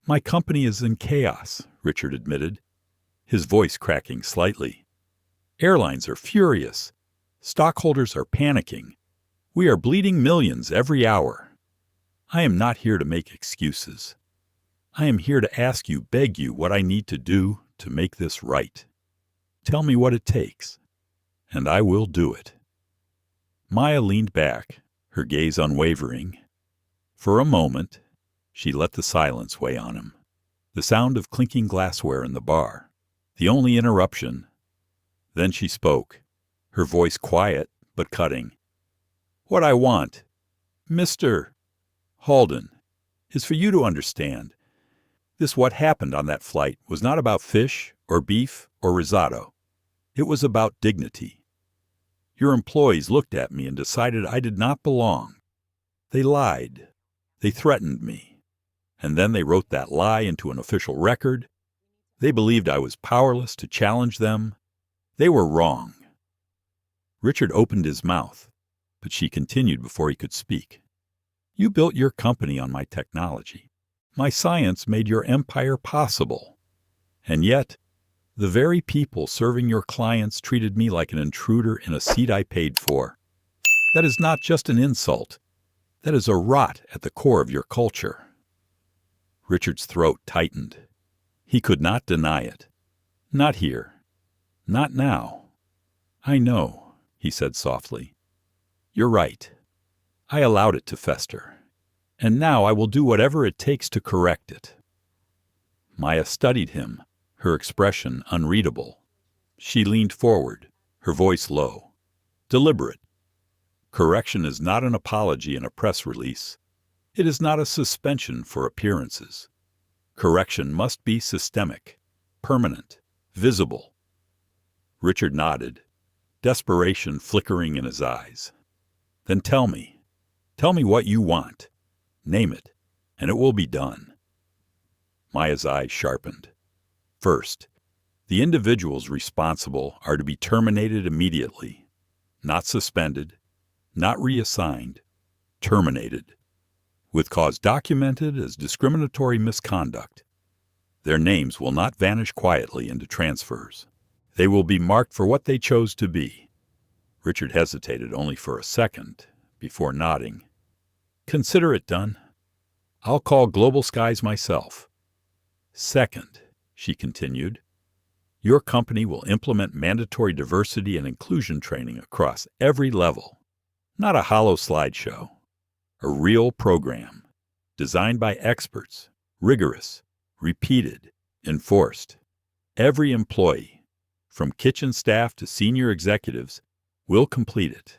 "My company is in chaos," Richard admitted, his voice cracking slightly. "Airlines are furious. Stockholders are panicking. We are bleeding millions every hour. I am not here to make excuses. I am here to ask you, beg you, what I need to do to make this right. Tell me what it takes, and I will do it." Maya leaned back, her gaze unwavering. For a moment, she let the silence weigh on him, the sound of clinking glassware in the bar, the only interruption. Then she spoke, her voice quiet but cutting. "What I want, Mr. Halden, is for you to understand. What happened on that flight was not about fish or beef or risotto. It was about dignity. Your employees looked at me and decided I did not belong. They lied. They threatened me. And then they wrote that lie into an official record. They believed I was powerless to challenge them. They were wrong." Richard opened his mouth, but she continued before he could speak. "You built your company on my technology. My science made your empire possible. And yet, the very people serving your clients treated me like an intruder in a seat I paid for. That is not just an insult. That is a rot at the core of your culture." Richard's throat tightened. He could not deny it. "Not here. Not now. I know," he said softly. "You're right. I allowed it to fester. And now I will do whatever it takes to correct it." Maya studied him, her expression unreadable. She leaned forward, her voice low, deliberate. "Correction is not an apology in a press release. It is not a suspension for appearances. Correction must be systemic, permanent, visible." Richard nodded, desperation flickering in his eyes. "Then tell me what you want. Name it, and it will be done." Maya's eyes sharpened. "First, the individuals responsible are to be terminated immediately, not suspended, not reassigned, terminated, with cause documented as discriminatory misconduct. Their names will not vanish quietly into transfers. They will be marked for what they chose to be." Richard hesitated only for a second before nodding. "Consider it done. I'll call Global Skies myself. Second," she continued, "your company will implement mandatory diversity and inclusion training across every level. Not a hollow slideshow. A real program, designed by experts, rigorous, repeated, enforced. Every employee, from kitchen staff to senior executives, will complete it.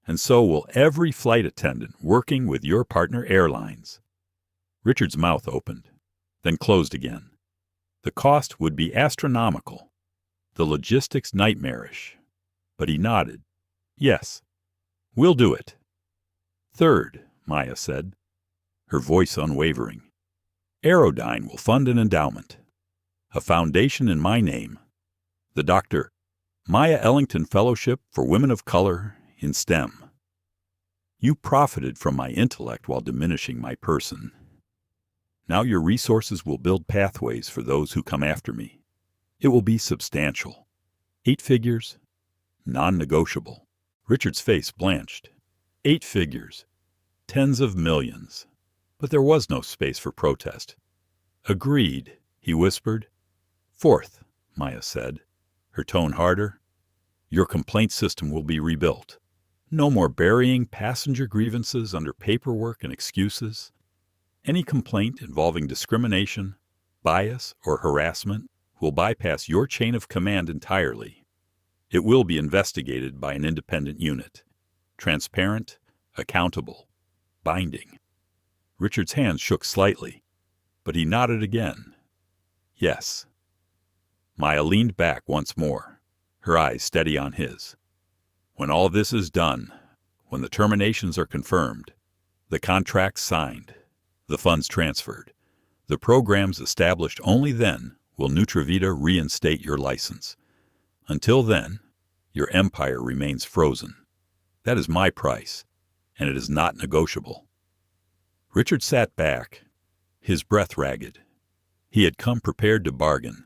And so will every flight attendant working with your partner airlines." Richard's mouth opened, then closed again. The cost would be astronomical, the logistics nightmarish. But he nodded. "Yes, we'll do it." "Third," Maya said, her voice unwavering, "Aerodyne will fund an endowment, a foundation in my name, the Dr. Maya Ellington Fellowship for Women of Color in STEM. You profited from my intellect while diminishing my person. Now your resources will build pathways for those who come after me. It will be substantial. 8 figures, non-negotiable." Richard's face blanched. 8 figures, tens of millions. But there was no space for protest. "Agreed," he whispered. "Fourth," Maya said, her tone harder, "your complaint system will be rebuilt. No more burying passenger grievances under paperwork and excuses. Any complaint involving discrimination, bias, or harassment will bypass your chain of command entirely. It will be investigated by an independent unit. Transparent, accountable, binding." Richard's hands shook slightly, but he nodded again. "Yes." Maya leaned back once more, her eyes steady on his. "When all this is done, when the terminations are confirmed, The contracts signed, the funds transferred, the programs established. Only then will Nutravita reinstate your license. Until then, your empire remains frozen. That is my price, and it is not negotiable. Richard sat back, his breath ragged. He had come prepared to bargain,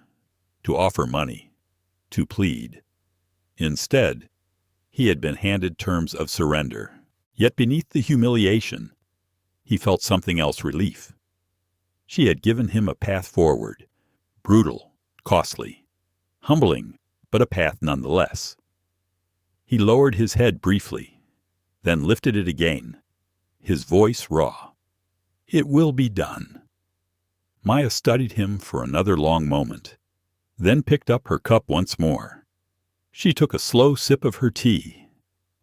to offer money, to plead. Instead, he had been handed terms of surrender. Yet beneath the humiliation, he felt something else: relief. She had given him a path forward, brutal, costly, humbling, but a path nonetheless. He lowered his head briefly, then lifted it again, his voice raw. "It will be done." Maya studied him for another long moment, then picked up her cup once more. She took a slow sip of her tea.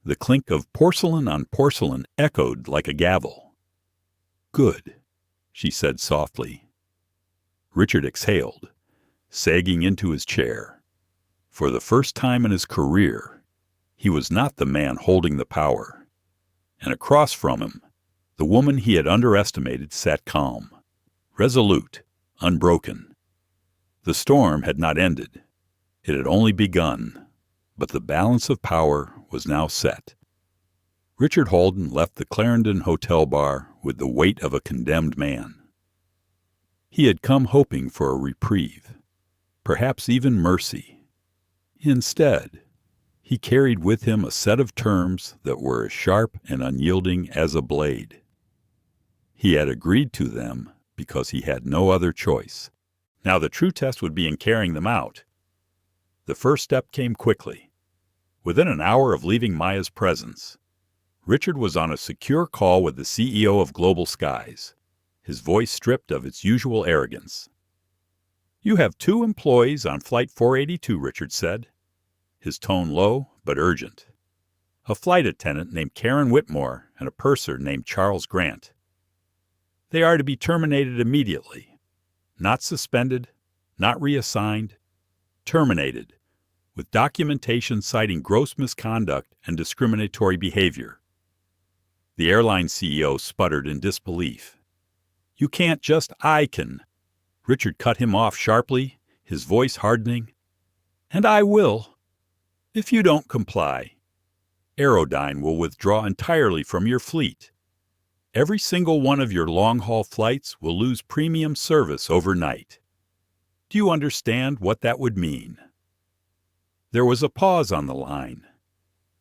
The clink of porcelain on porcelain echoed like a gavel. "Good," she said softly. Richard exhaled, sagging into his chair. For the first time in his career, he was not the man holding the power. And across from him, the woman he had underestimated sat calm, resolute, unbroken. The storm had not ended. It had only begun, but the balance of power was now set. Richard Holden left the Clarendon Hotel bar with the weight of a condemned man. He had come hoping for a reprieve, perhaps even mercy. Instead, he carried with him a set of terms that were as sharp and unyielding as a blade. He had agreed to them because he had no other choice. Now the true test would be in carrying them out. The first step came quickly. Within an hour of leaving Maya's presence, Richard was on a secure call with the CEO of Global Skies, his voice stripped of its usual arrogance. "You have 2 employees on Flight 482, Richard said, his tone low but urgent. A flight attendant named Karen Whitmore and a purser named Charles Grant. They are to be terminated immediately. Not suspended, not reassigned, terminated, with documentation citing gross misconduct and discriminatory behavior." The airline CEO sputtered in disbelief. "You can't just, I can." Richard cut him off sharply, his voice hardening. "And I will. If you don't comply, Aerodyne will withdraw entirely from your fleet. Every single one of your long-haul flights will lose premium service overnight. Do you understand what that would mean?" There was a pause on the line,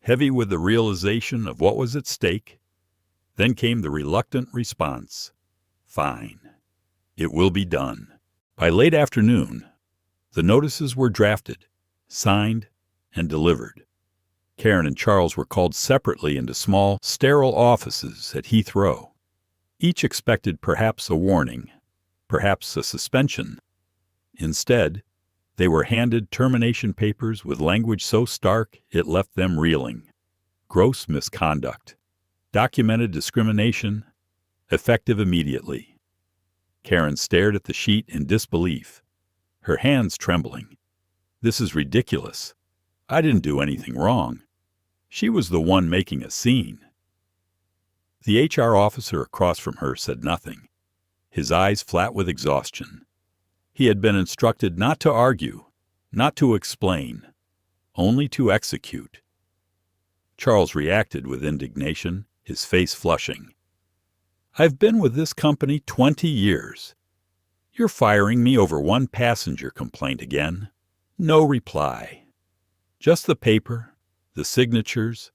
heavy with the realization of what was at stake. Then came the reluctant response: "Fine. It will be done." By late afternoon, the notices were drafted, signed, and delivered. Karen and Charles were called separately into small, sterile offices at Heathrow. Each expected perhaps a warning, perhaps a suspension. Instead, they were handed termination papers with language so stark it left them reeling. Gross misconduct, documented discrimination, effective immediately. Karen stared at the sheet in disbelief, her hands trembling. "This is ridiculous. I didn't do anything wrong." She was the one making a scene. The HR officer across from her said nothing, his eyes flat with exhaustion. He had been instructed not to argue, not to explain, only to execute. Charles reacted with indignation, his face flushing. "I've been with this company 20 years. You're firing me over one passenger complaint again. No reply. Just the paper, the signatures,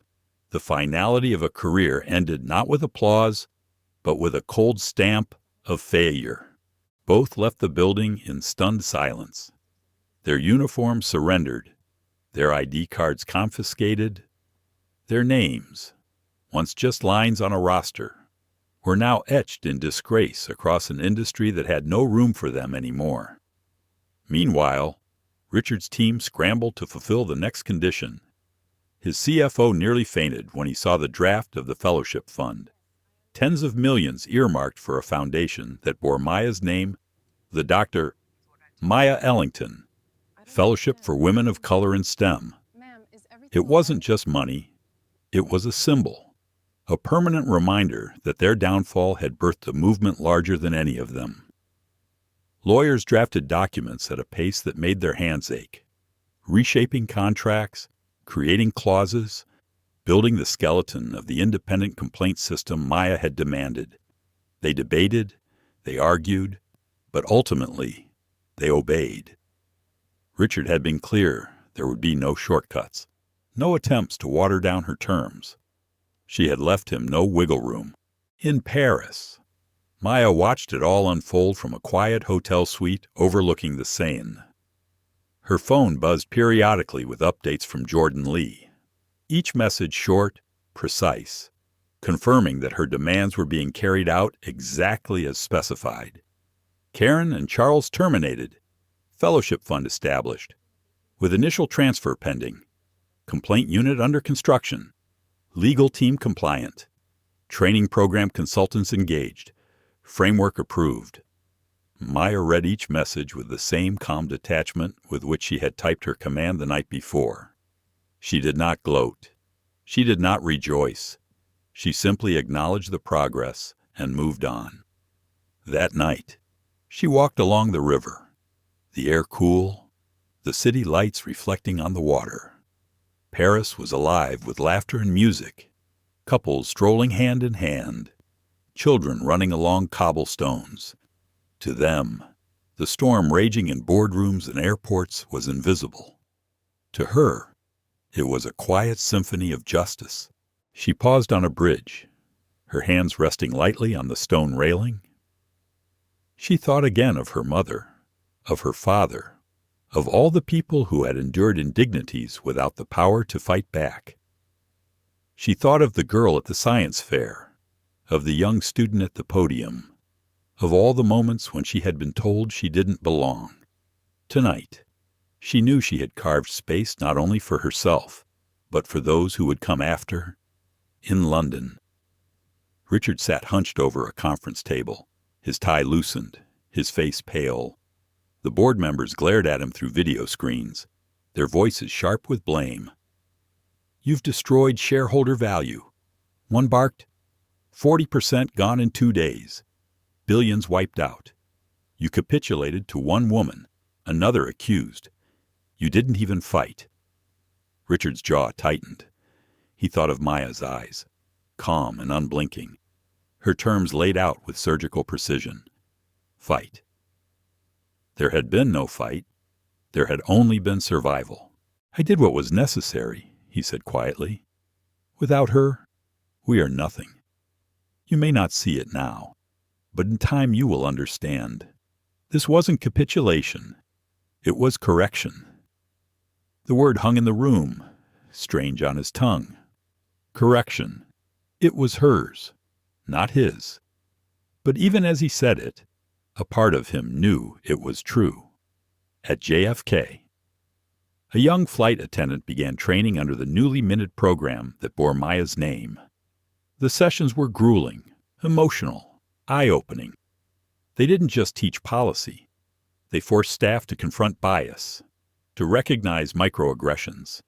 the finality of a career ended not with applause, but with a cold stamp of failure." Both left the building in stunned silence. Their uniforms surrendered, their ID cards confiscated. Their names, once just lines on a roster, were now etched in disgrace across an industry that had no room for them anymore. Meanwhile, Richard's team scrambled to fulfill the next condition. His CFO nearly fainted when he saw the draft of the fellowship fund. Tens of millions earmarked for a foundation that bore Maya's name, the Dr. Maya Ellington, Fellowship for Women of Color in STEM. It wasn't just money, it was a symbol. a permanent reminder that their downfall had birthed a movement larger than any of them. Lawyers drafted documents at a pace that made their hands ache, reshaping contracts, creating clauses, building the skeleton of the independent complaint system Maya had demanded. They debated, they argued, but ultimately, they obeyed. Richard had been clear there would be no shortcuts, no attempts to water down her terms. She had left him no wiggle room. In Paris, Maya watched it all unfold from a quiet hotel suite overlooking the Seine. Her phone buzzed periodically with updates from Jordan Lee, each message short, precise, confirming that her demands were being carried out exactly as specified. Karen and Charles terminated, fellowship fund established, with initial transfer pending, complaint unit under construction, legal team compliant, training program consultants engaged, framework approved. Maya read each message with the same calm detachment with which she had typed her command the night before. She did not gloat. She did not rejoice. She simply acknowledged the progress and moved on. That night, she walked along the river, the air cool, the city lights reflecting on the water. Paris was alive with laughter and music, couples strolling hand in hand, children running along cobblestones. To them, the storm raging in boardrooms and airports was invisible. To her, it was a quiet symphony of justice. She paused on a bridge, her hands resting lightly on the stone railing. She thought again of her mother, of her father, of all the people who had endured indignities without the power to fight back. She thought of the girl at the science fair, of the young student at the podium, of all the moments when she had been told she didn't belong. Tonight, she knew she had carved space not only for herself, but for those who would come after. In London, Richard sat hunched over a conference table, his tie loosened, his face pale. The board members glared at him through video screens, their voices sharp with blame. "You've destroyed shareholder value." One barked, 40% gone in 2 days. Billions wiped out. You capitulated to one woman, another accused. You didn't even fight. Richard's jaw tightened. He thought of Maya's eyes, calm and unblinking, her terms laid out with surgical precision. Fight. There had been no fight. There had only been survival. "I did what was necessary," he said quietly. "Without her, we are nothing. You may not see it now, but in time you will understand. This wasn't capitulation. It was correction." The word hung in the room, strange on his tongue. Correction. It was hers, not his. But even as he said it, a part of him knew it was true. At JFK, a young flight attendant began training under the newly minted program that bore Maya's name. The sessions were grueling, emotional, eye-opening. They didn't just teach policy. They forced staff to confront bias, to recognize microaggressions,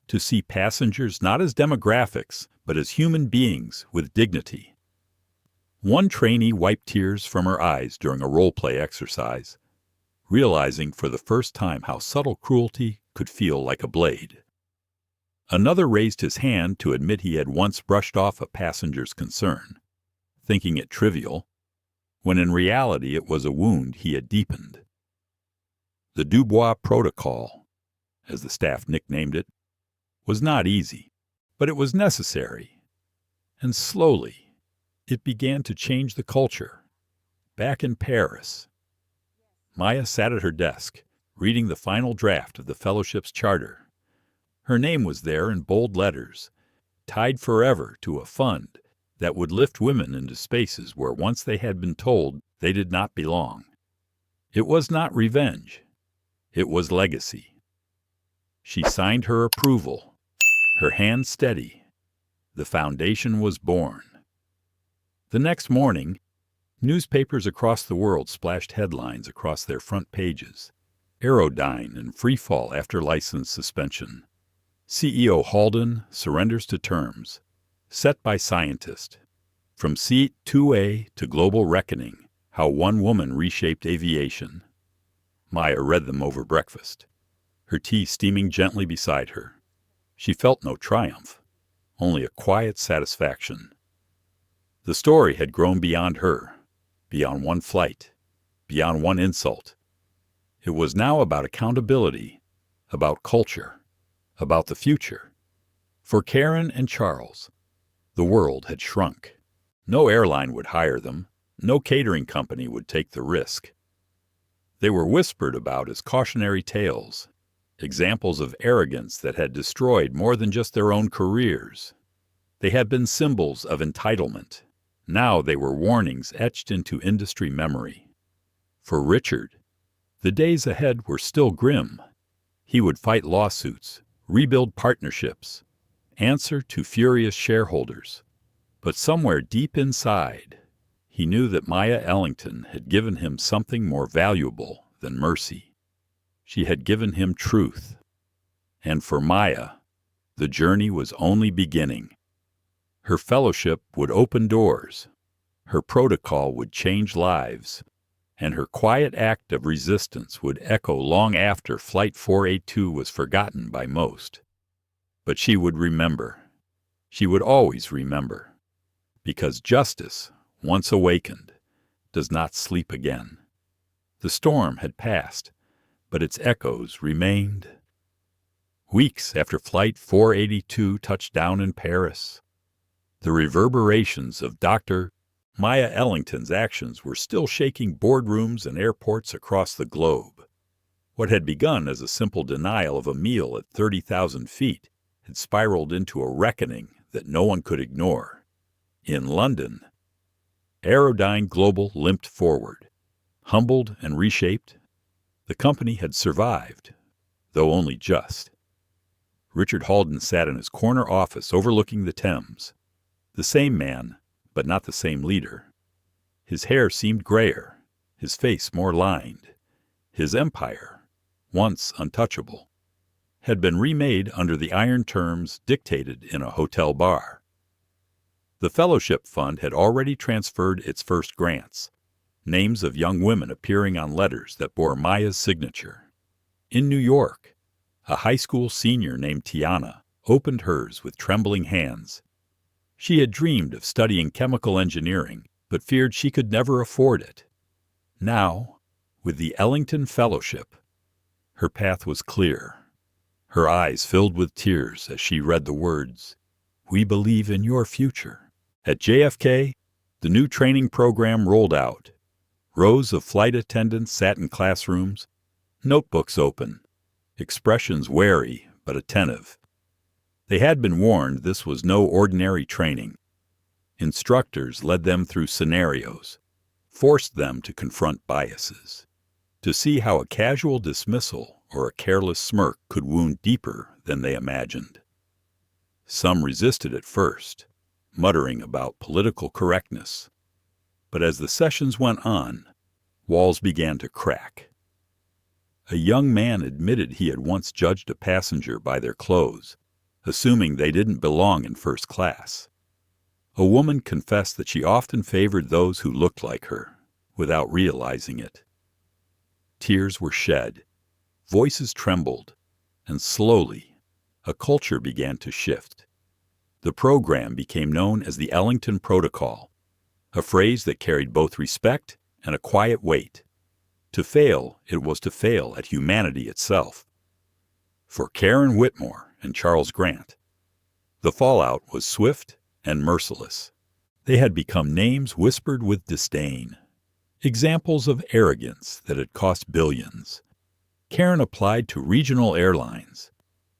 to see passengers not as demographics, but as human beings with dignity. One trainee wiped tears from her eyes during a role-play exercise, realizing for the first time how subtle cruelty could feel like a blade. Another raised his hand to admit he had once brushed off a passenger's concern, thinking it trivial, when in reality it was a wound he had deepened. The Dubois Protocol, as the staff nicknamed it, was not easy, but it was necessary. And slowly, it began to change the culture. Back in Paris, Maya sat at her desk, reading the final draft of the fellowship's charter. Her name was there in bold letters, tied forever to a fund that would lift women into spaces where once they had been told they did not belong. It was not revenge. It was legacy. She signed her approval, her hand steady. The foundation was born. The next morning, newspapers across the world splashed headlines across their front pages. Aerodyne in free fall after license suspension. CEO Halden surrenders to terms. set by scientists. From Seat 2A to Global Reckoning, How One Woman Reshaped Aviation. Maya read them over breakfast, her tea steaming gently beside her. She felt no triumph, only a quiet satisfaction. The story had grown beyond her, beyond one flight, beyond one insult. It was now about accountability, about culture, about the future. For Karen and Charles, the world had shrunk. No airline would hire them. No catering company would take the risk. They were whispered about as cautionary tales, examples of arrogance that had destroyed more than just their own careers. They had been symbols of entitlement. Now they were warnings etched into industry memory. For Richard, the days ahead were still grim. He would fight lawsuits, rebuild partnerships, answer to furious shareholders. But somewhere deep inside, he knew that Maya Ellington had given him something more valuable than mercy. She had given him truth. And for Maya, the journey was only beginning. Her fellowship would open doors, her protocol would change lives, and her quiet act of resistance would echo long after Flight 482 was forgotten by most. But she would remember. She would always remember. Because justice, once awakened, does not sleep again. The storm had passed, but its echoes remained. Weeks after Flight 482 touched down in Paris, the reverberations of Dr. Maya Ellington's actions were still shaking boardrooms and airports across the globe. What had begun as a simple denial of a meal at 30,000 feet had spiraled into a reckoning that no one could ignore. In London, Aerodyne Global limped forward. Humbled and reshaped, the company had survived, though only just. Richard Halden sat in his corner office overlooking the Thames. The same man, but not the same leader. His hair seemed grayer, his face more lined. His empire, once untouchable, had been remade under the iron terms dictated in a hotel bar. The Fellowship Fund had already transferred its first grants, names of young women appearing on letters that bore Maya's signature. In New York, a high school senior named Tiana opened hers with trembling hands. She had dreamed of studying chemical engineering, but feared she could never afford it. Now, with the Ellington Fellowship, her path was clear. Her eyes filled with tears as she read the words, "We believe in your future." At JFK, the new training program rolled out. Rows of flight attendants sat in classrooms, notebooks open, expressions wary but attentive. They had been warned this was no ordinary training. Instructors led them through scenarios, forced them to confront biases, to see how a casual dismissal or a careless smirk could wound deeper than they imagined. Some resisted at first, muttering about political correctness. But as the sessions went on, walls began to crack. A young man admitted he had once judged a passenger by their clothes, assuming they didn't belong in first class. A woman confessed that she often favored those who looked like her, without realizing it. Tears were shed, voices trembled, and slowly, a culture began to shift. The program became known as the Ellington Protocol, a phrase that carried both respect and a quiet weight. To fail, it was to fail at humanity itself. For Karen Whitmore and Charles Grant, the fallout was swift and merciless. They had become names whispered with disdain, examples of arrogance that had cost billions. Karen applied to regional airlines,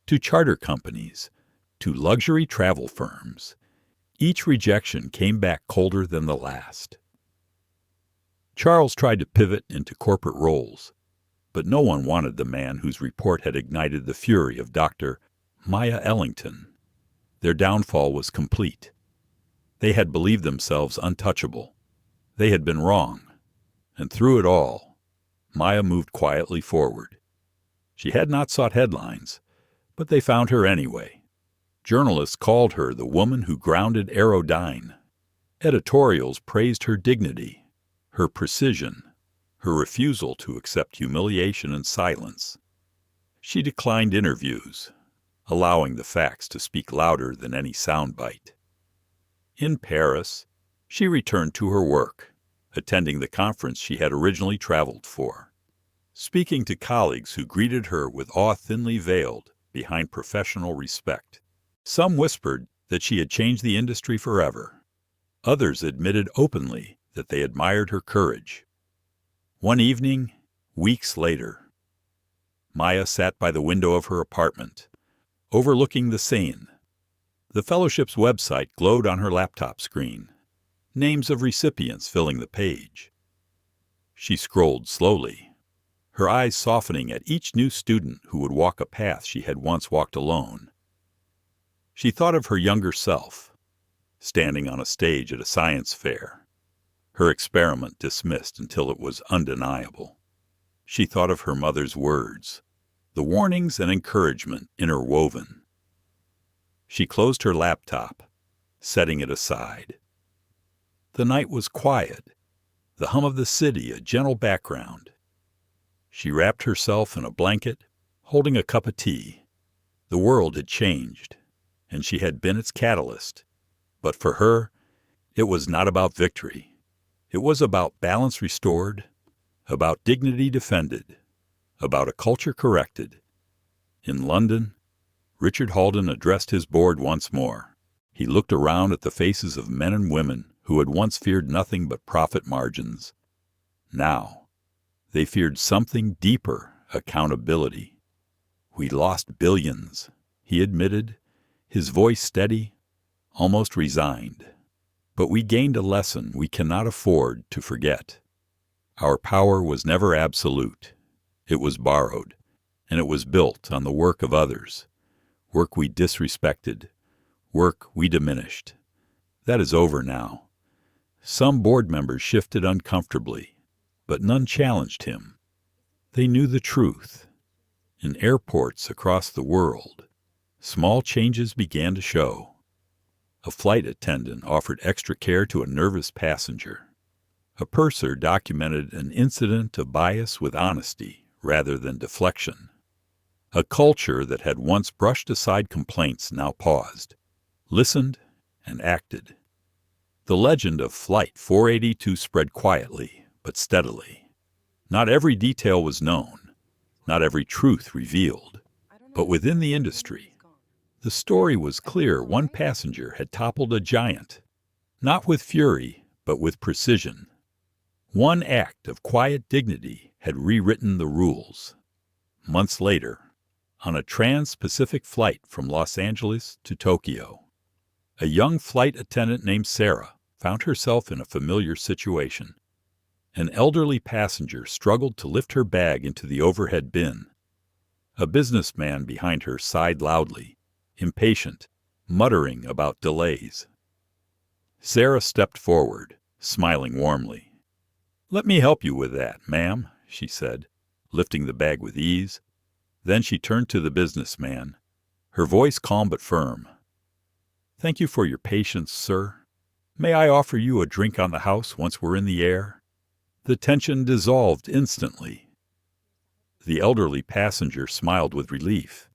to charter companies, to luxury travel firms. Each rejection came back colder than the last. Charles tried to pivot into corporate roles, but no one wanted the man whose report had ignited the fury of Dr. Maya Ellington. Their downfall was complete. They had believed themselves untouchable. They had been wrong. And through it all, Maya moved quietly forward. She had not sought headlines, but they found her anyway. Journalists called her the woman who grounded Aerodyne. Editorials praised her dignity, her precision, her refusal to accept humiliation and silence. She declined interviews, allowing the facts to speak louder than any soundbite. In Paris, she returned to her work, attending the conference she had originally traveled for, speaking to colleagues who greeted her with awe thinly veiled behind professional respect. Some whispered that she had changed the industry forever. Others admitted openly that they admired her courage. One evening, weeks later, Maya sat by the window of her apartment, overlooking the Seine. The fellowship's website glowed on her laptop screen, names of recipients filling the page. She scrolled slowly, her eyes softening at each new student who would walk a path she had once walked alone. She thought of her younger self, standing on a stage at a science fair, her experiment dismissed until it was undeniable. She thought of her mother's words, the warnings and encouragement interwoven. She closed her laptop, setting it aside. The night was quiet, the hum of the city a gentle background. She wrapped herself in a blanket, holding a cup of tea. The world had changed, and she had been its catalyst. But for her, it was not about victory. It was about balance restored, about dignity defended, about a culture corrected. In London, Richard Halden addressed his board once more. He looked around at the faces of men and women who had once feared nothing but profit margins. Now, they feared something deeper, accountability. "We lost billions," he admitted, his voice steady, almost resigned. "But we gained a lesson we cannot afford to forget. Our power was never absolute. It was borrowed, and it was built on the work of others, work we disrespected, work we diminished. That is over now." Some board members shifted uncomfortably, but none challenged him. They knew the truth. In airports across the world, small changes began to show. A flight attendant offered extra care to a nervous passenger. A purser documented an incident of bias with honesty rather than deflection. A culture that had once brushed aside complaints now paused, listened, and acted. The legend of Flight 482 spread quietly but steadily. Not every detail was known, not every truth revealed, but within the industry, the story was clear. One passenger had toppled a giant, not with fury, but with precision. One act of quiet dignity had rewritten the rules. Months later, on a trans-Pacific flight from Los Angeles to Tokyo, a young flight attendant named Sarah found herself in a familiar situation. An elderly passenger struggled to lift her bag into the overhead bin. A businessman behind her sighed loudly, impatient, muttering about delays. Sarah stepped forward, smiling warmly. "Let me help you with that, ma'am," she said, lifting the bag with ease. Then she turned to the businessman, her voice calm but firm. "Thank you for your patience, sir. May I offer you a drink on the house once we're in the air?" The tension dissolved instantly. The elderly passenger smiled with relief.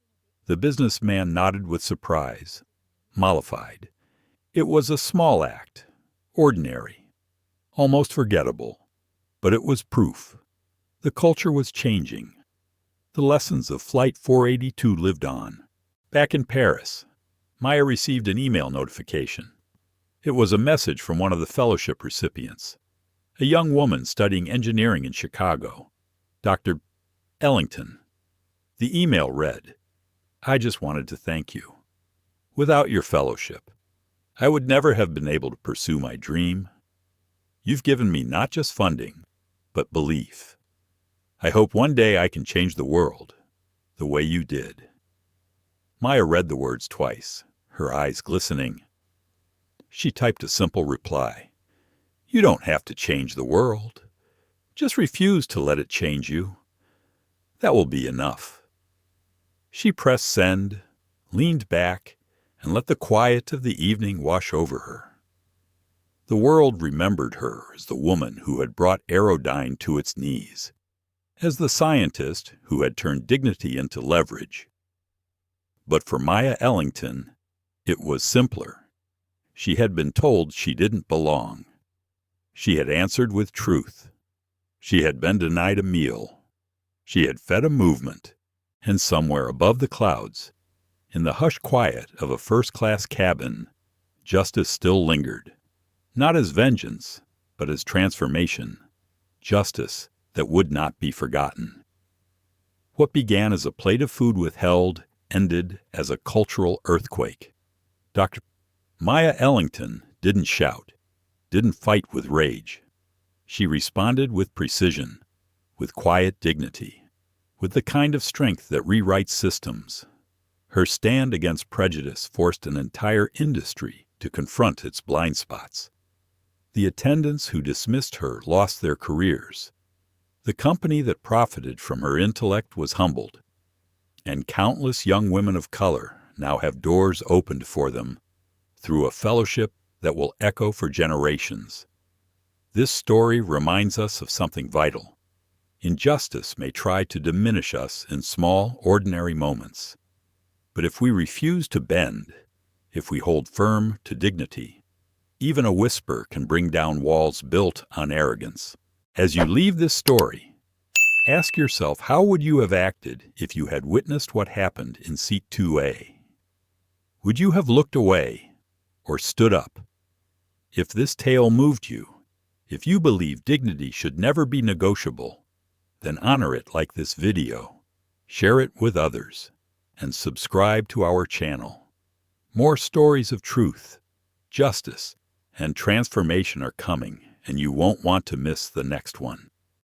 The businessman nodded with surprise, mollified. It was a small act, ordinary, almost forgettable, but it was proof. The culture was changing. The lessons of Flight 482 lived on. Back in Paris, Maya received an email notification. It was a message from one of the fellowship recipients, a young woman studying engineering in Chicago, Dr. Ellington. The email read, "I just wanted to thank you. Without your fellowship, I would never have been able to pursue my dream. You've given me not just funding, but belief. I hope one day I can change the world, the way you did." Maya read the words twice, her eyes glistening. She typed a simple reply. "You don't have to change the world. Just refuse to let it change you. That will be enough." She pressed send, leaned back, and let the quiet of the evening wash over her. The world remembered her as the woman who had brought Aerodyne to its knees, as the scientist who had turned dignity into leverage. But for Maya Ellington, it was simpler. She had been told she didn't belong. She had answered with truth. She had been denied a meal. She had fed a movement, and somewhere above the clouds, in the hushed quiet of a first-class cabin, justice still lingered, not as vengeance, but as transformation, justice that would not be forgotten. What began as a plate of food withheld ended as a cultural earthquake. Dr. Maya Ellington didn't shout, didn't fight with rage. She responded with precision, with quiet dignity, with the kind of strength that rewrites systems. Her stand against prejudice forced an entire industry to confront its blind spots. The attendants who dismissed her lost their careers. The company that profited from her intellect was humbled. And countless young women of color now have doors opened for them through a fellowship that will echo for generations. This story reminds us of something vital. Injustice may try to diminish us in small, ordinary moments. But if we refuse to bend, if we hold firm to dignity, even a whisper can bring down walls built on arrogance. As you leave this story, ask yourself, how would you have acted if you had witnessed what happened in seat 2A? Would you have looked away or stood up? If this tale moved you, if you believe dignity should never be negotiable, then honor it like this video, share it with others, and subscribe to our channel. More stories of truth, justice, and transformation are coming, and you won't want to miss the next one.